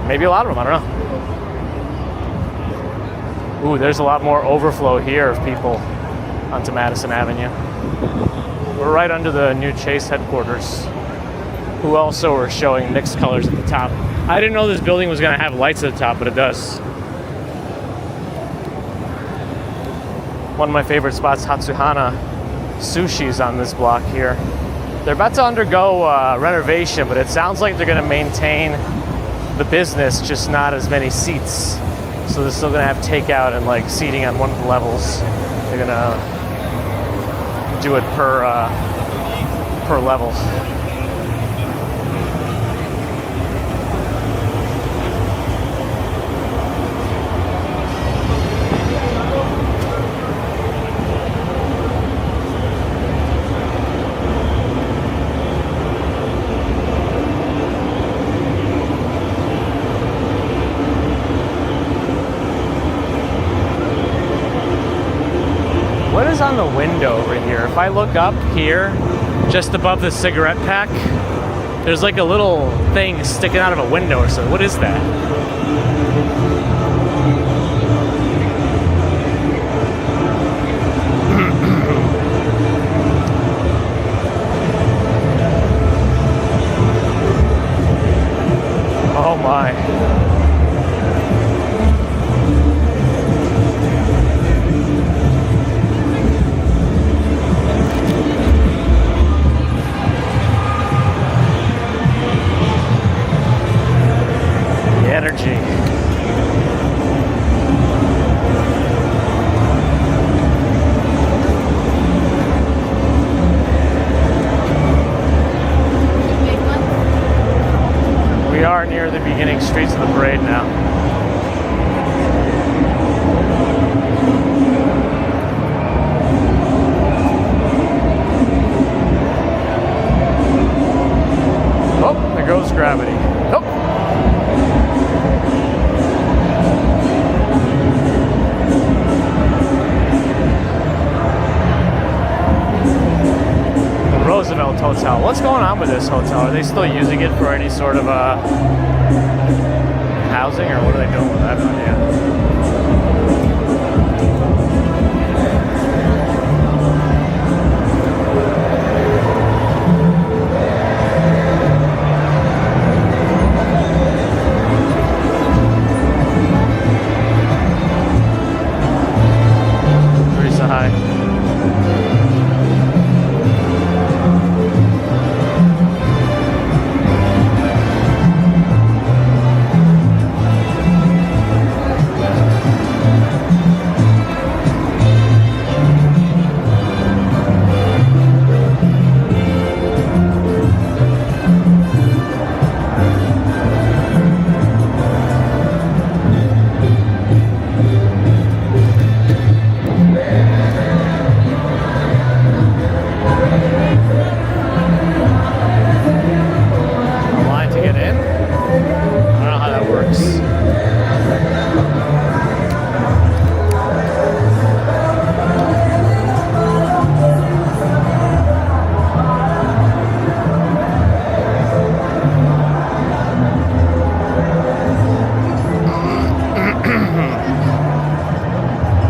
Maybe a lot of them, I don't know. Ooh, there's a lot more overflow here of people onto Madison Avenue. We're right under the new Chase headquarters, who also are showing Knicks colors at the top. I didn't know this building was going to have lights at the top, but it does. One of my favorite spots, Hatsuhana Sushi's on this block here. They're about to undergo renovation, but it sounds like they're going to maintain the business, just not as many seats. So they're still going to have takeout and like seating on one of the levels. They're going to do it per level. What is on the window over here? If I look up here, just above the cigarette pack, there's like a little thing sticking out of a window or something. What is that? Oh my. Energy. We are near the beginning streets of the parade now. Oh, there goes gravity. Oh. Roosevelt Hotel. What's going on with this hotel? Are they still using it for any sort of housing, or what are they doing with it? I have no idea. Teresa, hi.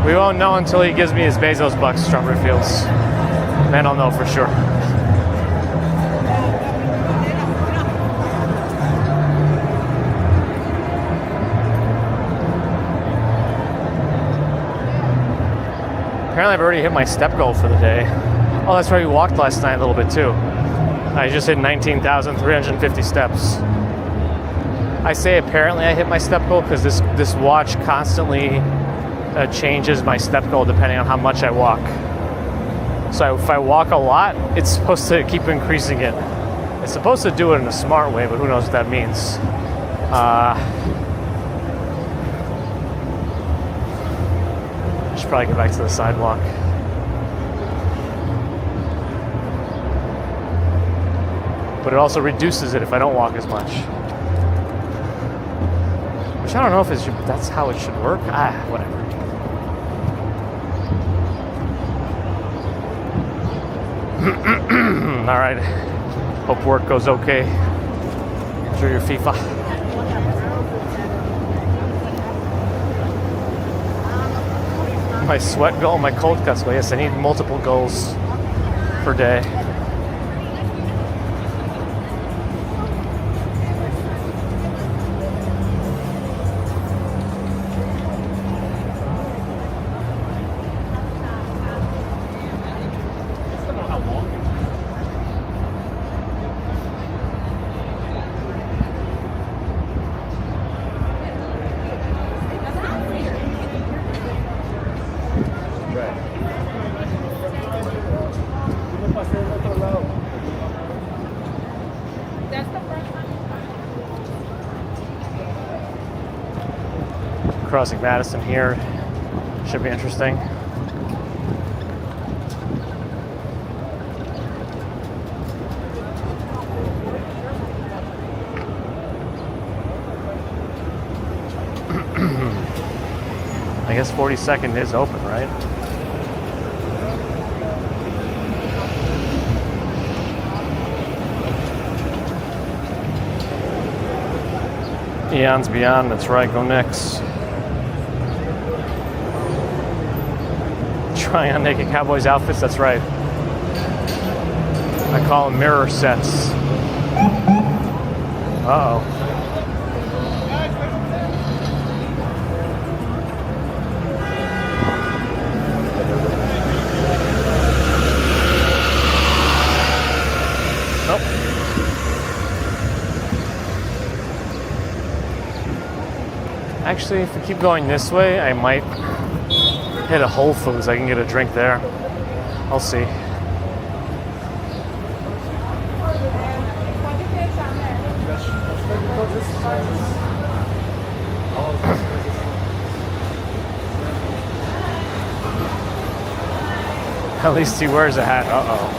We won't know until he gives me his Bezos bucks, Strawberry Fields. Then I'll know for sure. Apparently I've already hit my step goal for the day. Oh, that's right, we walked last night a little bit too. I just hit 19,350 steps. I say apparently I hit my step goal because this watch constantly changes my step goal depending on how much I walk. So if I walk a lot, it's supposed to keep increasing it. It's supposed to do it in a smart way, but who knows what that means. I should probably get back to the sidewalk. But it also reduces it if I don't walk as much. Which I don't know if that's how it should work. Whatever. All right. Hope work goes okay. Enjoy your FIFA. My sweat goal, my cold cuts goal. Yes, I need multiple goals per day. Crossing Madison here should be interesting. I guess 42nd is open, right? Eon's beyond, that's right, go Knicks. Trying on naked Cowboys outfits, that's right. I call them mirror sets. Uh-oh. Nope. Actually, if we keep going this way, I might hit a Whole Foods. I can get a drink there. I'll see. At least he wears a hat. Uh-oh.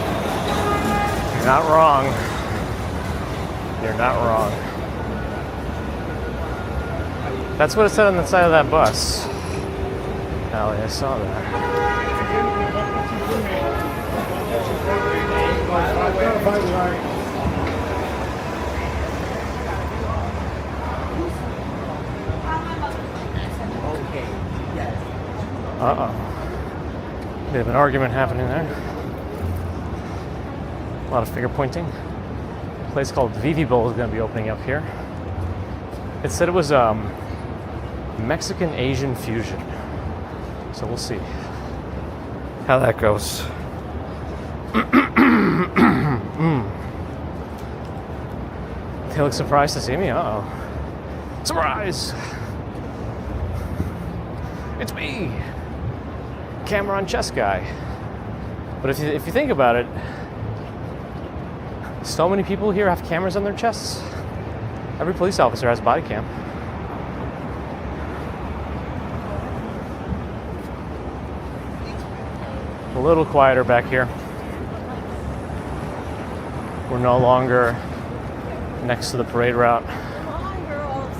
You're not wrong. You're not wrong. That's what it said on the side of that bus. Allie, I saw that. Uh-oh. Bit of an argument happening there. A lot of finger pointing. A place called Vivi Bowl is going to be opening up here. It said it was Mexican Asian fusion. So we'll see how that goes. They look surprised to see me. Uh-oh. Surprise! It's me! Camera on chest guy. But if you think about it, so many people here have cameras on their chests. Every police officer has a body cam. A little quieter back here. We're no longer next to the parade route. Come on, girls.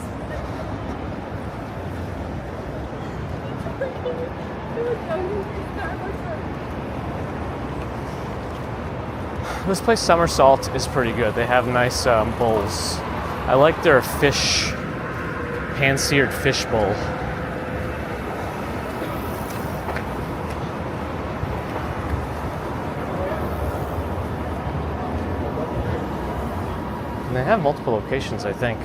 This place, Somersault, is pretty good. They have nice bowls. I like their fish, hand-seared fish bowl. And they have multiple locations, I think.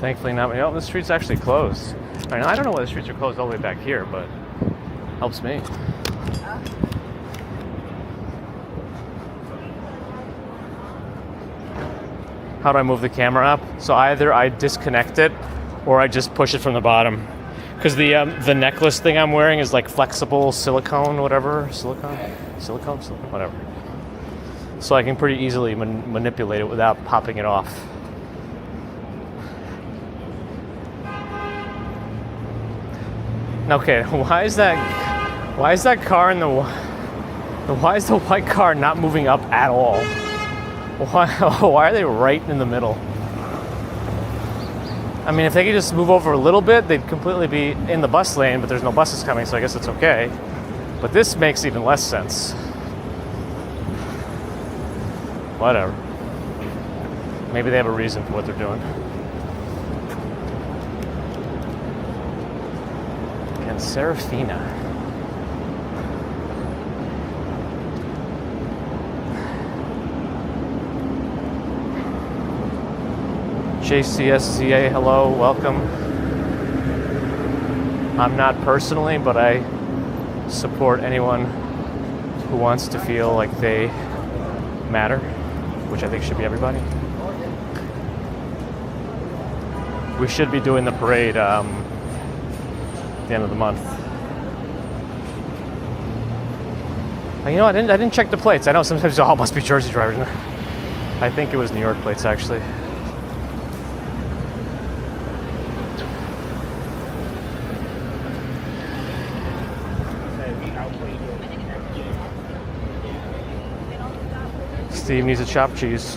Thankfully not many. Oh, the street's actually closed. I mean, I don't know why the streets are closed all the way back here, but helps me. How do I move the camera up? So either I disconnect it or I just push it from the bottom. Because the necklace thing I'm wearing is like flexible silicone, whatever. Silicone, whatever. So I can pretty easily manipulate it without popping it off. Okay, why is that car in the Why is the white car not moving up at all? Why are they right in the middle? I mean, if they could just move over a little bit, they'd completely be in the bus lane, but there's no buses coming, so I guess it's okay. But this makes even less sense. Whatever. Maybe they have a reason for what they're doing. And Serafina. JCSZA, hello, welcome. I'm not personally, but I support anyone who wants to feel like they matter, which I think should be everybody. We should be doing the parade at the end of the month. You know, I didn't check the plates. I know sometimes all must be Jersey drivers. I think it was New York plates, actually. Steve needs a chopped cheese.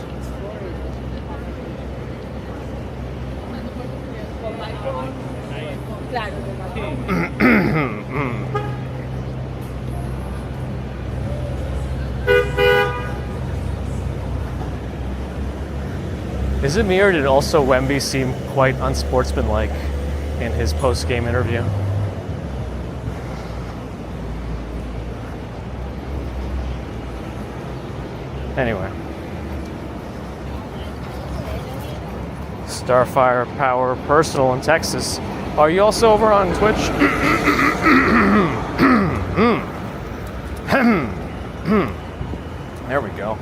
Is it me, or did also Wemby seem quite unsportsmanlike in his post-game interview? Anyway. Starfire Power Personal in Texas. Are you also over on Twitch? There we go.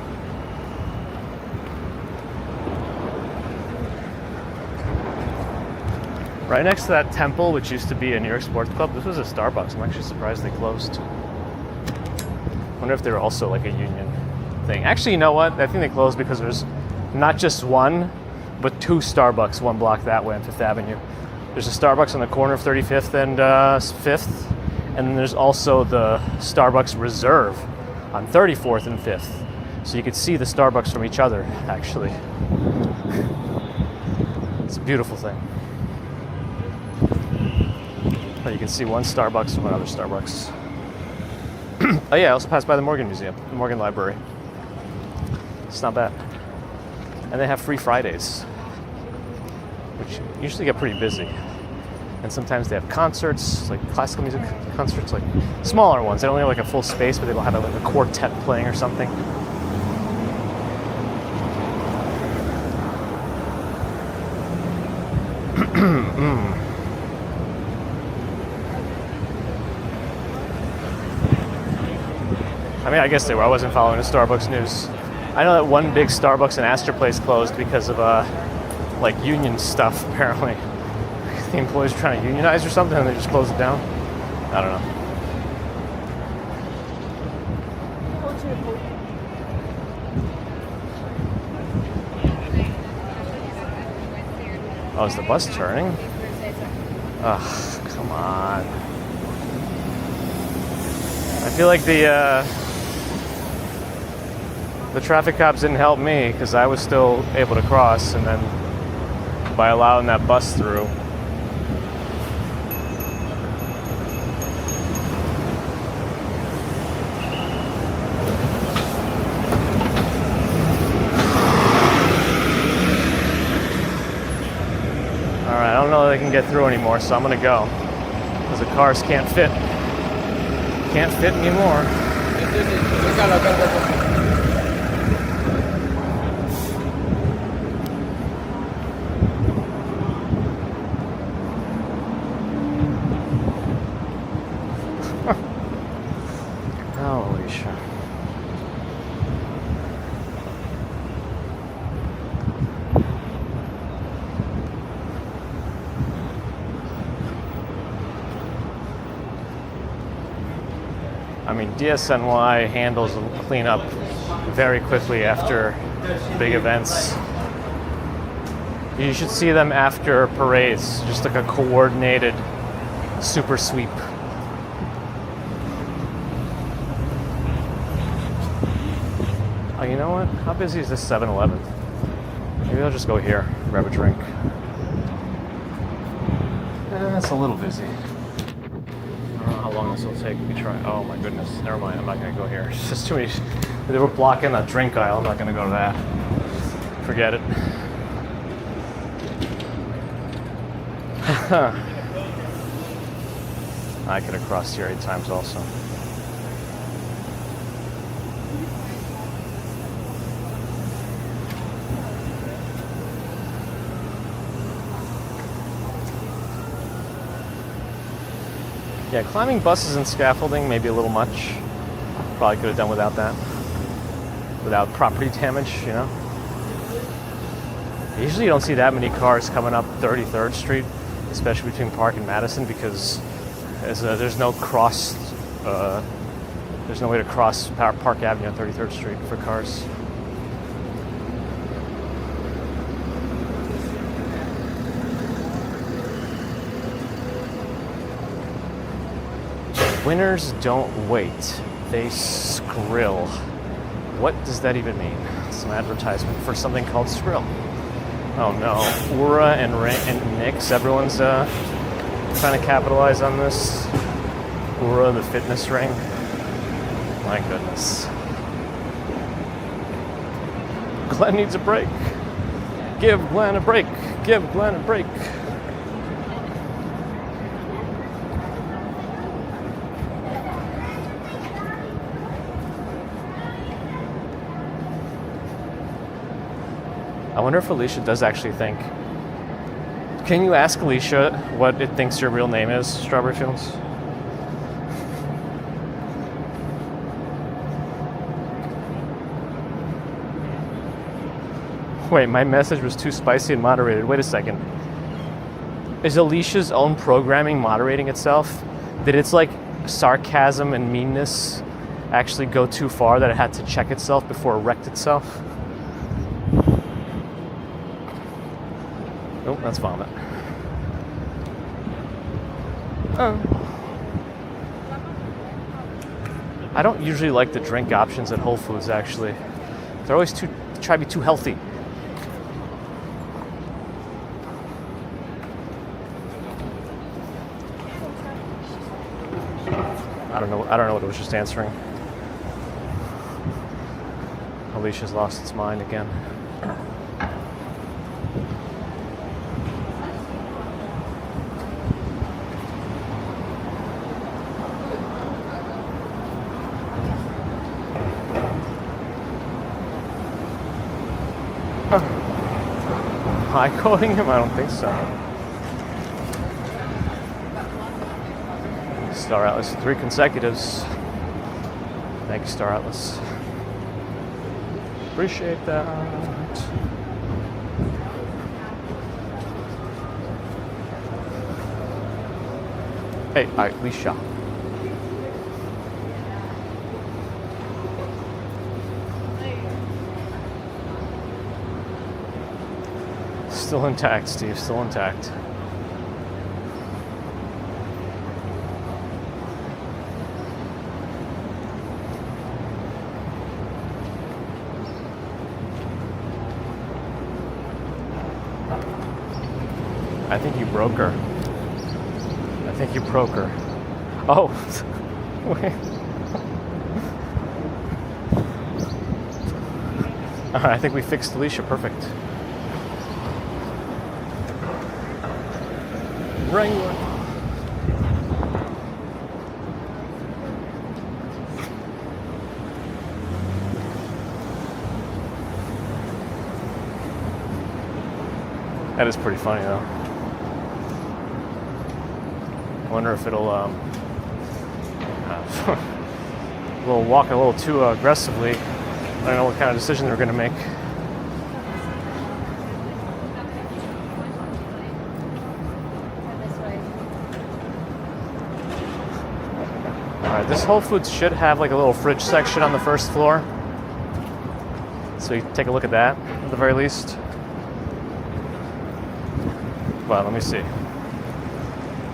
Right next to that temple, which used to be a New York sports club, this was a Starbucks. I'm actually surprised they closed. Wonder if they're also like a union thing. Actually, you know what? I think they closed because there's not just one, but two Starbucks one block that way on Fifth Avenue. There's a Starbucks on the corner of 35th and 5th, and then there's also the Starbucks Reserve on 34th and 5th. So you could see the Starbucks from each other, actually. It's a beautiful thing. But you can see one Starbucks from another Starbucks. Oh yeah, I also passed by the Morgan Museum, the Morgan Library. It's not bad. And they have free Fridays, which usually get pretty busy. And sometimes they have concerts, like classical music concerts, like smaller ones. They don't have like a full space, but they'll have like a quartet playing or something. I mean, I guess they were. I wasn't following the Starbucks news. I know that one big Starbucks in Astor Place closed because of like union stuff, apparently. The employees were trying to unionize or something and they just closed it down. I don't know. Oh, is the bus turning? Ugh, come on. I feel like the traffic cops didn't help me because I was still able to cross, and then by allowing that bus through. Alright, I don't know if they can get through anymore, so I'm gonna go. Because the cars can't fit. Can't fit anymore. Holy shit. I mean, DSNY handles cleanup very quickly after big events. You should see them after parades, just like a coordinated super sweep. you know what? How busy is this 7-Eleven? Maybe I'll just go here, grab a drink. It's a little busy. I don't know how long this will take. Let me try. Oh my goodness. Never mind. I'm not going to go here. It's just too many. They were blocking that drink aisle. I'm not going to go to that. Forget it. I could have crossed here 8 times also. Yeah, climbing buses and scaffolding may be a little much. Probably could have done without that. Without property damage, you know. Usually you don't see that many cars coming up 33rd Street, especially between Park and Madison, because there's no cross, there's no way to cross Park Avenue on 33rd Street for cars. Winners don't wait, they skrill. What does that even mean? Some advertisement for something called Skrill. Oh no, Ura and Knicks, everyone's trying to capitalize on this. Ura, the fitness ring. My goodness. Glenn needs a break. Give Glenn a break. Give Glenn a break. I wonder if Alicia does actually think. Can you ask Alicia what it thinks your real name is, Strawberry Fields? Wait, my message was too spicy and moderated. Wait a second. Is Alicia's own programming moderating itself? Did its like sarcasm and meanness actually go too far that it had to check itself before it wrecked itself? Oh, that's vomit. Oh. I don't usually like the drink options at Whole Foods, actually. They're always try to be too healthy. I don't know what it was just answering. Alicia's lost its mind again. High quoting him? I don't think so. Star Atlas, 3 consecutives. Thank you, Star Atlas. Appreciate that. Hey, Alicia. Still intact, Steve, still intact. I think you broke her. I think you broke her. Oh. Wait. All right, I think we fixed Alicia. Perfect. Wrangler. That is pretty funny, though. I wonder if it'll will walk a little too aggressively. I don't know what kind of decision they're going to make. Alright, this Whole Foods should have like a little fridge section on the first floor. So you take a look at that, at the very least. Well, let me see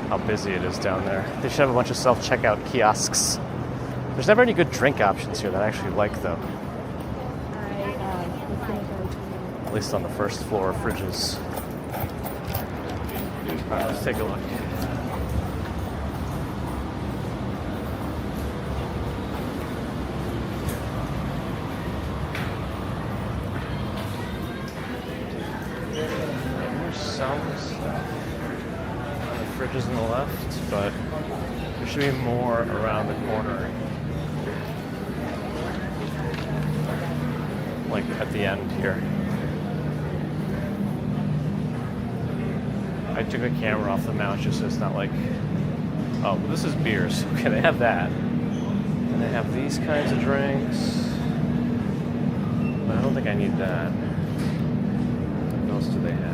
how busy it is down there. They should have a bunch of self-checkout kiosks. There's never any good drink options here that I actually like, though. At least on the first floor, fridges. Alright, let's take a look. There's some stuff on the fridges on the left, but there should be more around the corner. Like at the end here. I took a camera off the mount just so it's not like, oh, this is beers. Okay, they have that. And they have these kinds of drinks. But I don't think I need that. What else do they have?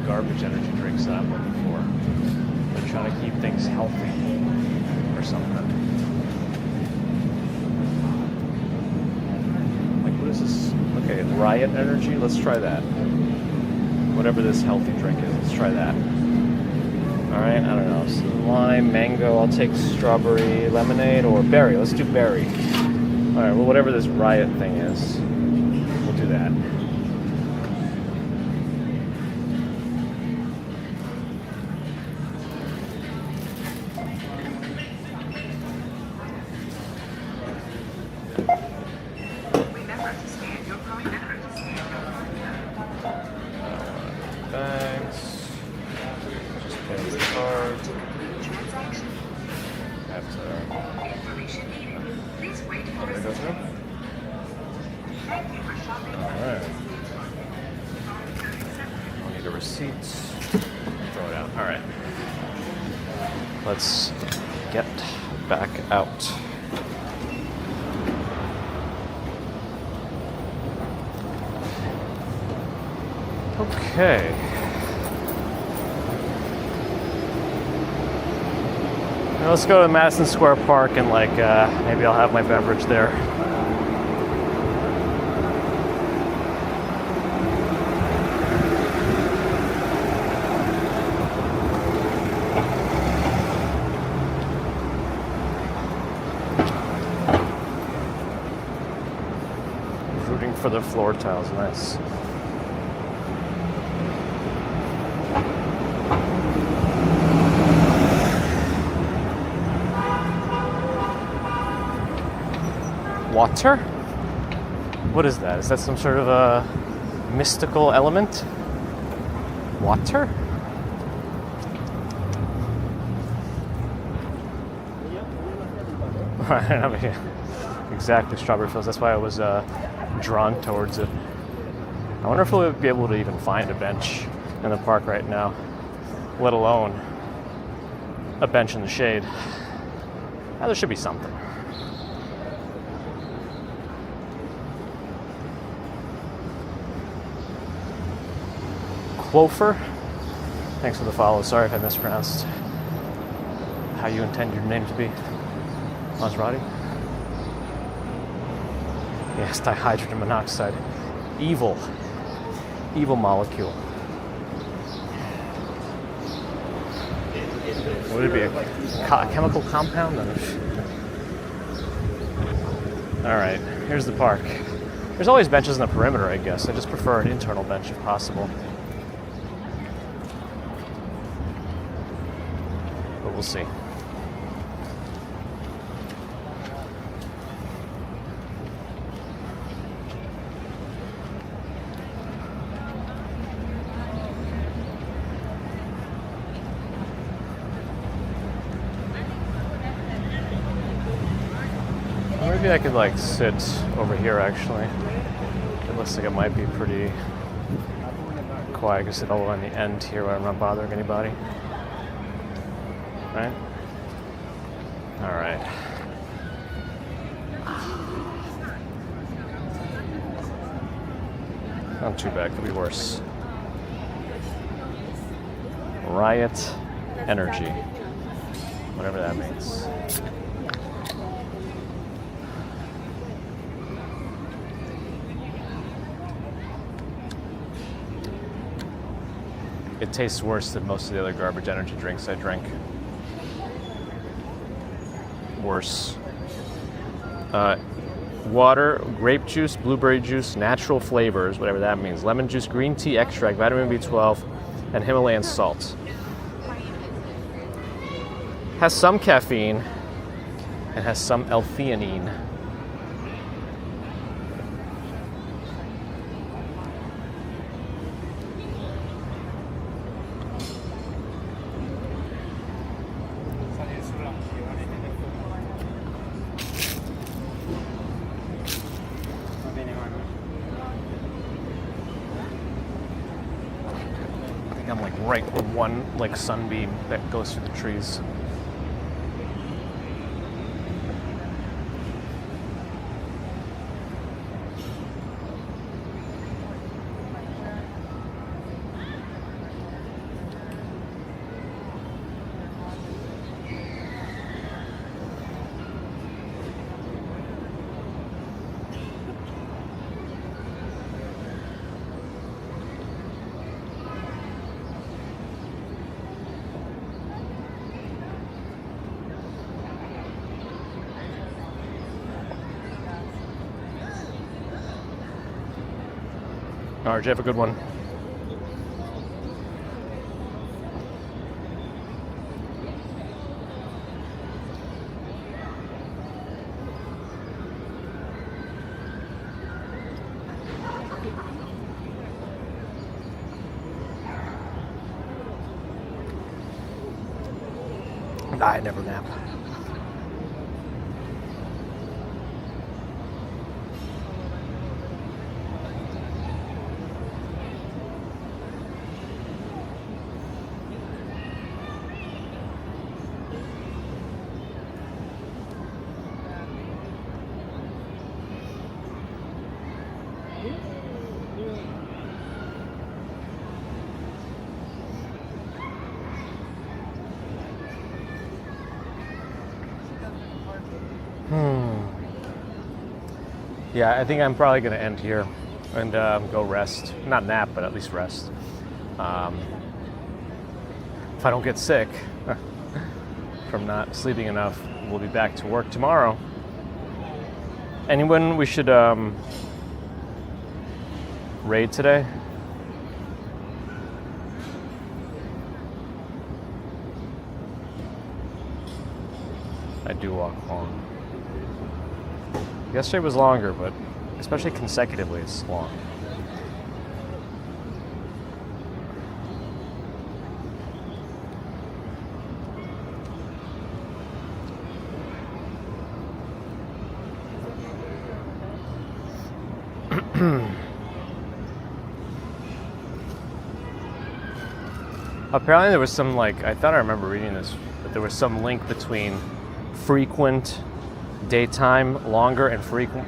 Garbage energy drinks that I'm looking for. They're trying to keep things healthy or something. Like, what is this? Okay, Riot Energy. Let's try that. Whatever this healthy drink is, let's try that. Alright, I don't know. So lime, mango, I'll take strawberry, lemonade, or berry. Let's do berry. Alright, well, whatever this Riot thing is, we'll do that. Thanks. Just pay the card. Have to. There we go through. Alright. I'll need a receipt. Throw it out. Alright. Let's get back out. Okay. Now let's go to Madison Square Park and maybe I'll have my beverage there. Rooting for the floor tiles, nice. Water? What is that? Is that some sort of a mystical element? Water? I mean, exactly, strawberry fields. That's why I was drawn towards it. I wonder if we'll be able to even find a bench in the park right now, let alone a bench in the shade. Now, there should be something. Clofer, thanks for the follow. Sorry if I mispronounced how you intend your name to be. Maserati? Yes, dihydrogen monoxide. Evil molecule. Would it be a chemical compound? All right, here's the park. There's always benches in the perimeter, I guess. I just prefer an internal bench if possible. But we'll see. Maybe I could sit over here actually. It looks like it might be pretty quiet. I can sit all on the end here where I'm not bothering anybody. Right? Alright. Not too bad, could be worse. Riot Energy. Whatever that means. it tastes worse than most of the other garbage energy drinks I drink. Worse. Water, grape juice, blueberry juice, natural flavors, whatever that means, lemon juice, green tea extract, vitamin B12, and Himalayan salt. Has some caffeine and has some L-theanine. I'm like right on one like sunbeam that goes through the trees. RJ, have a good one. I never nap. Yeah, I think I'm probably going to end here and go rest. Not nap, but at least rest. If I don't get sick from not sleeping enough, we'll be back to work tomorrow. Anyone we should raid today? I do walk long. Yesterday was longer, but especially consecutively, it's long. Apparently there was some, like, I thought I remember reading this, but there was some link between frequent daytime, longer and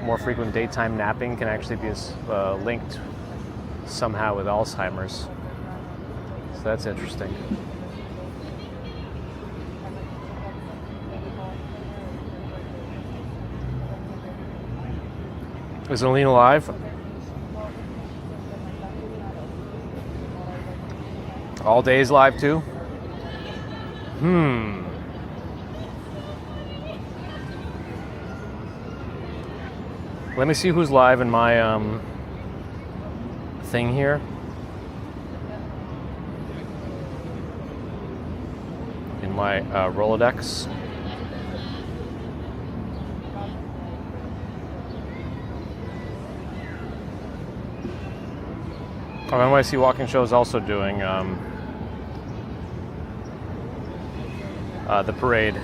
more frequent daytime napping can actually be linked somehow with Alzheimer's. So that's interesting. Is Alina live? All days live too? Let me see who's live in my thing here. In my Rolodex. Oh, NYC Walking Show is also doing the parade.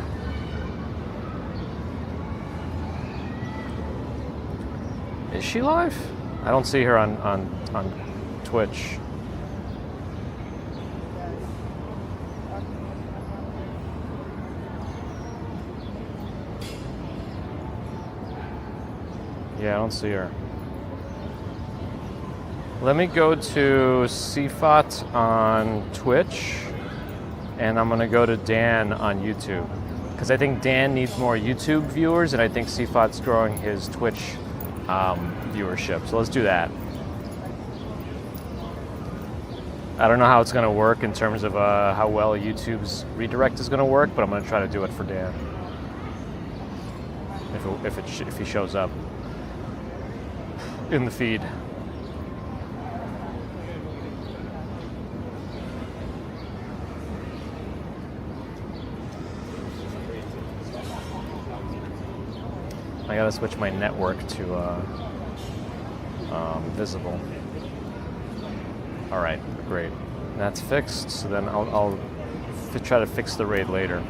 Is she live? I don't see her on Twitch. Yeah, I don't see her. Let me go to Sifat on Twitch, and I'm gonna go to Dan on YouTube, because I think Dan needs more YouTube viewers, and I think Sifat's growing his Twitch viewership. So let's do that. I don't know how it's going to work in terms of how well YouTube's redirect is going to work, but I'm going to try to do it for Dan if he shows up in the feed. I gotta switch my network to visible. All right, great. That's fixed. So then I'll try to fix the raid later.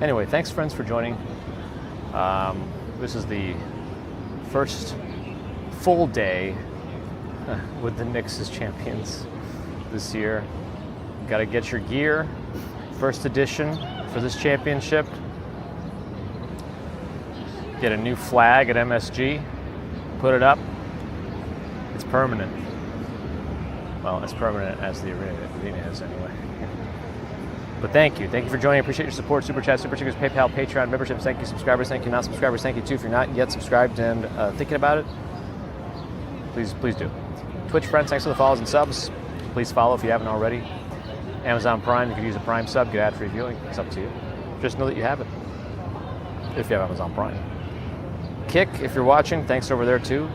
Anyway, thanks friends for joining. This is the first full day with the Knicks as champions this year. Got to get your gear. First edition for this championship. Get a new flag at MSG. Put it up. It's permanent. Well, as permanent as the arena is anyway. But thank you for joining. I appreciate your support. Super Chat, Super Chickers, PayPal, Patreon, memberships. Thank you, subscribers. Thank you, not subscribers. Thank you too if you're not yet subscribed and thinking about it. Please do. Twitch friends, thanks for the follows and subs. Please follow if you haven't already. Amazon Prime, you could use a Prime sub, get ad-free viewing. It's up to you. Just know that you have it if you have Amazon Prime. Kick, if you're watching, thanks over there too.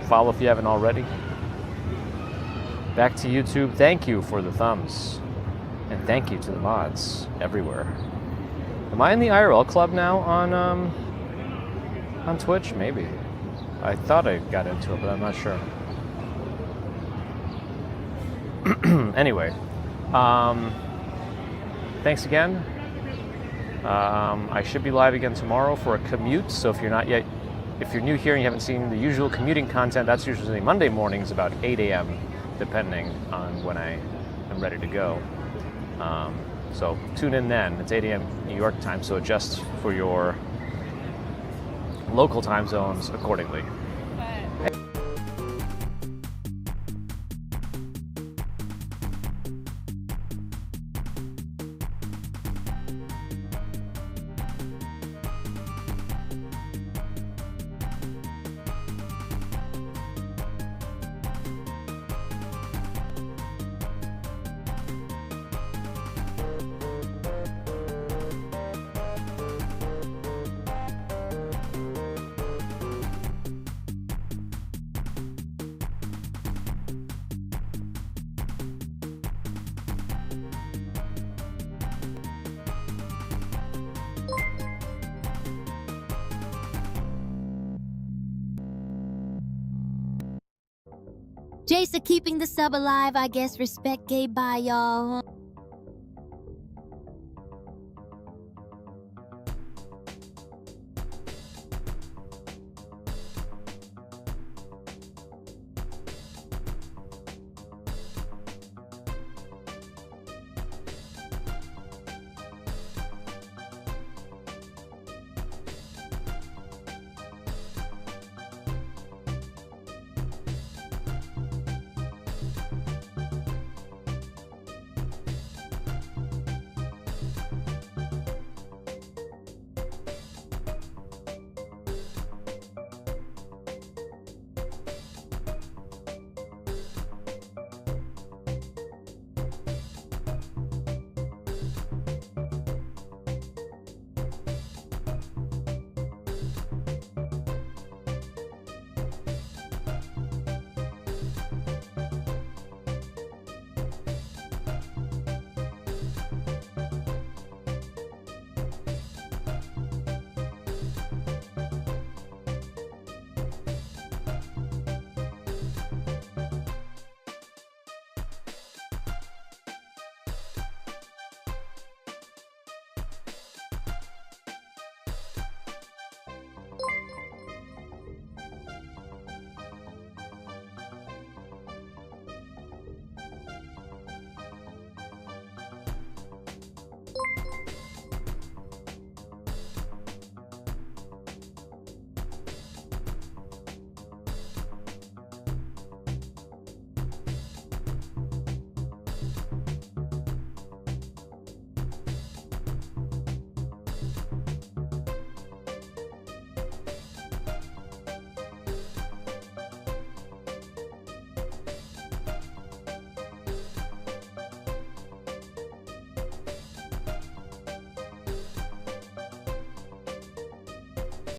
Follow if you haven't already. Back to YouTube. Thank you for the thumbs. And thank you to the mods everywhere. Am I in the IRL club now on Twitch? Maybe. I thought I got into it, but I'm not sure. Anyway, thanks again. I should be live again tomorrow for a commute. So if you're new here and you haven't seen the usual commuting content, that's usually Monday mornings about 8 a.m. depending on when I am ready to go. So tune in then. It's 8 a.m. New York time, so adjust for your local time zones accordingly. Jason keeping the sub alive, I guess. Respect gay, bye, y'all.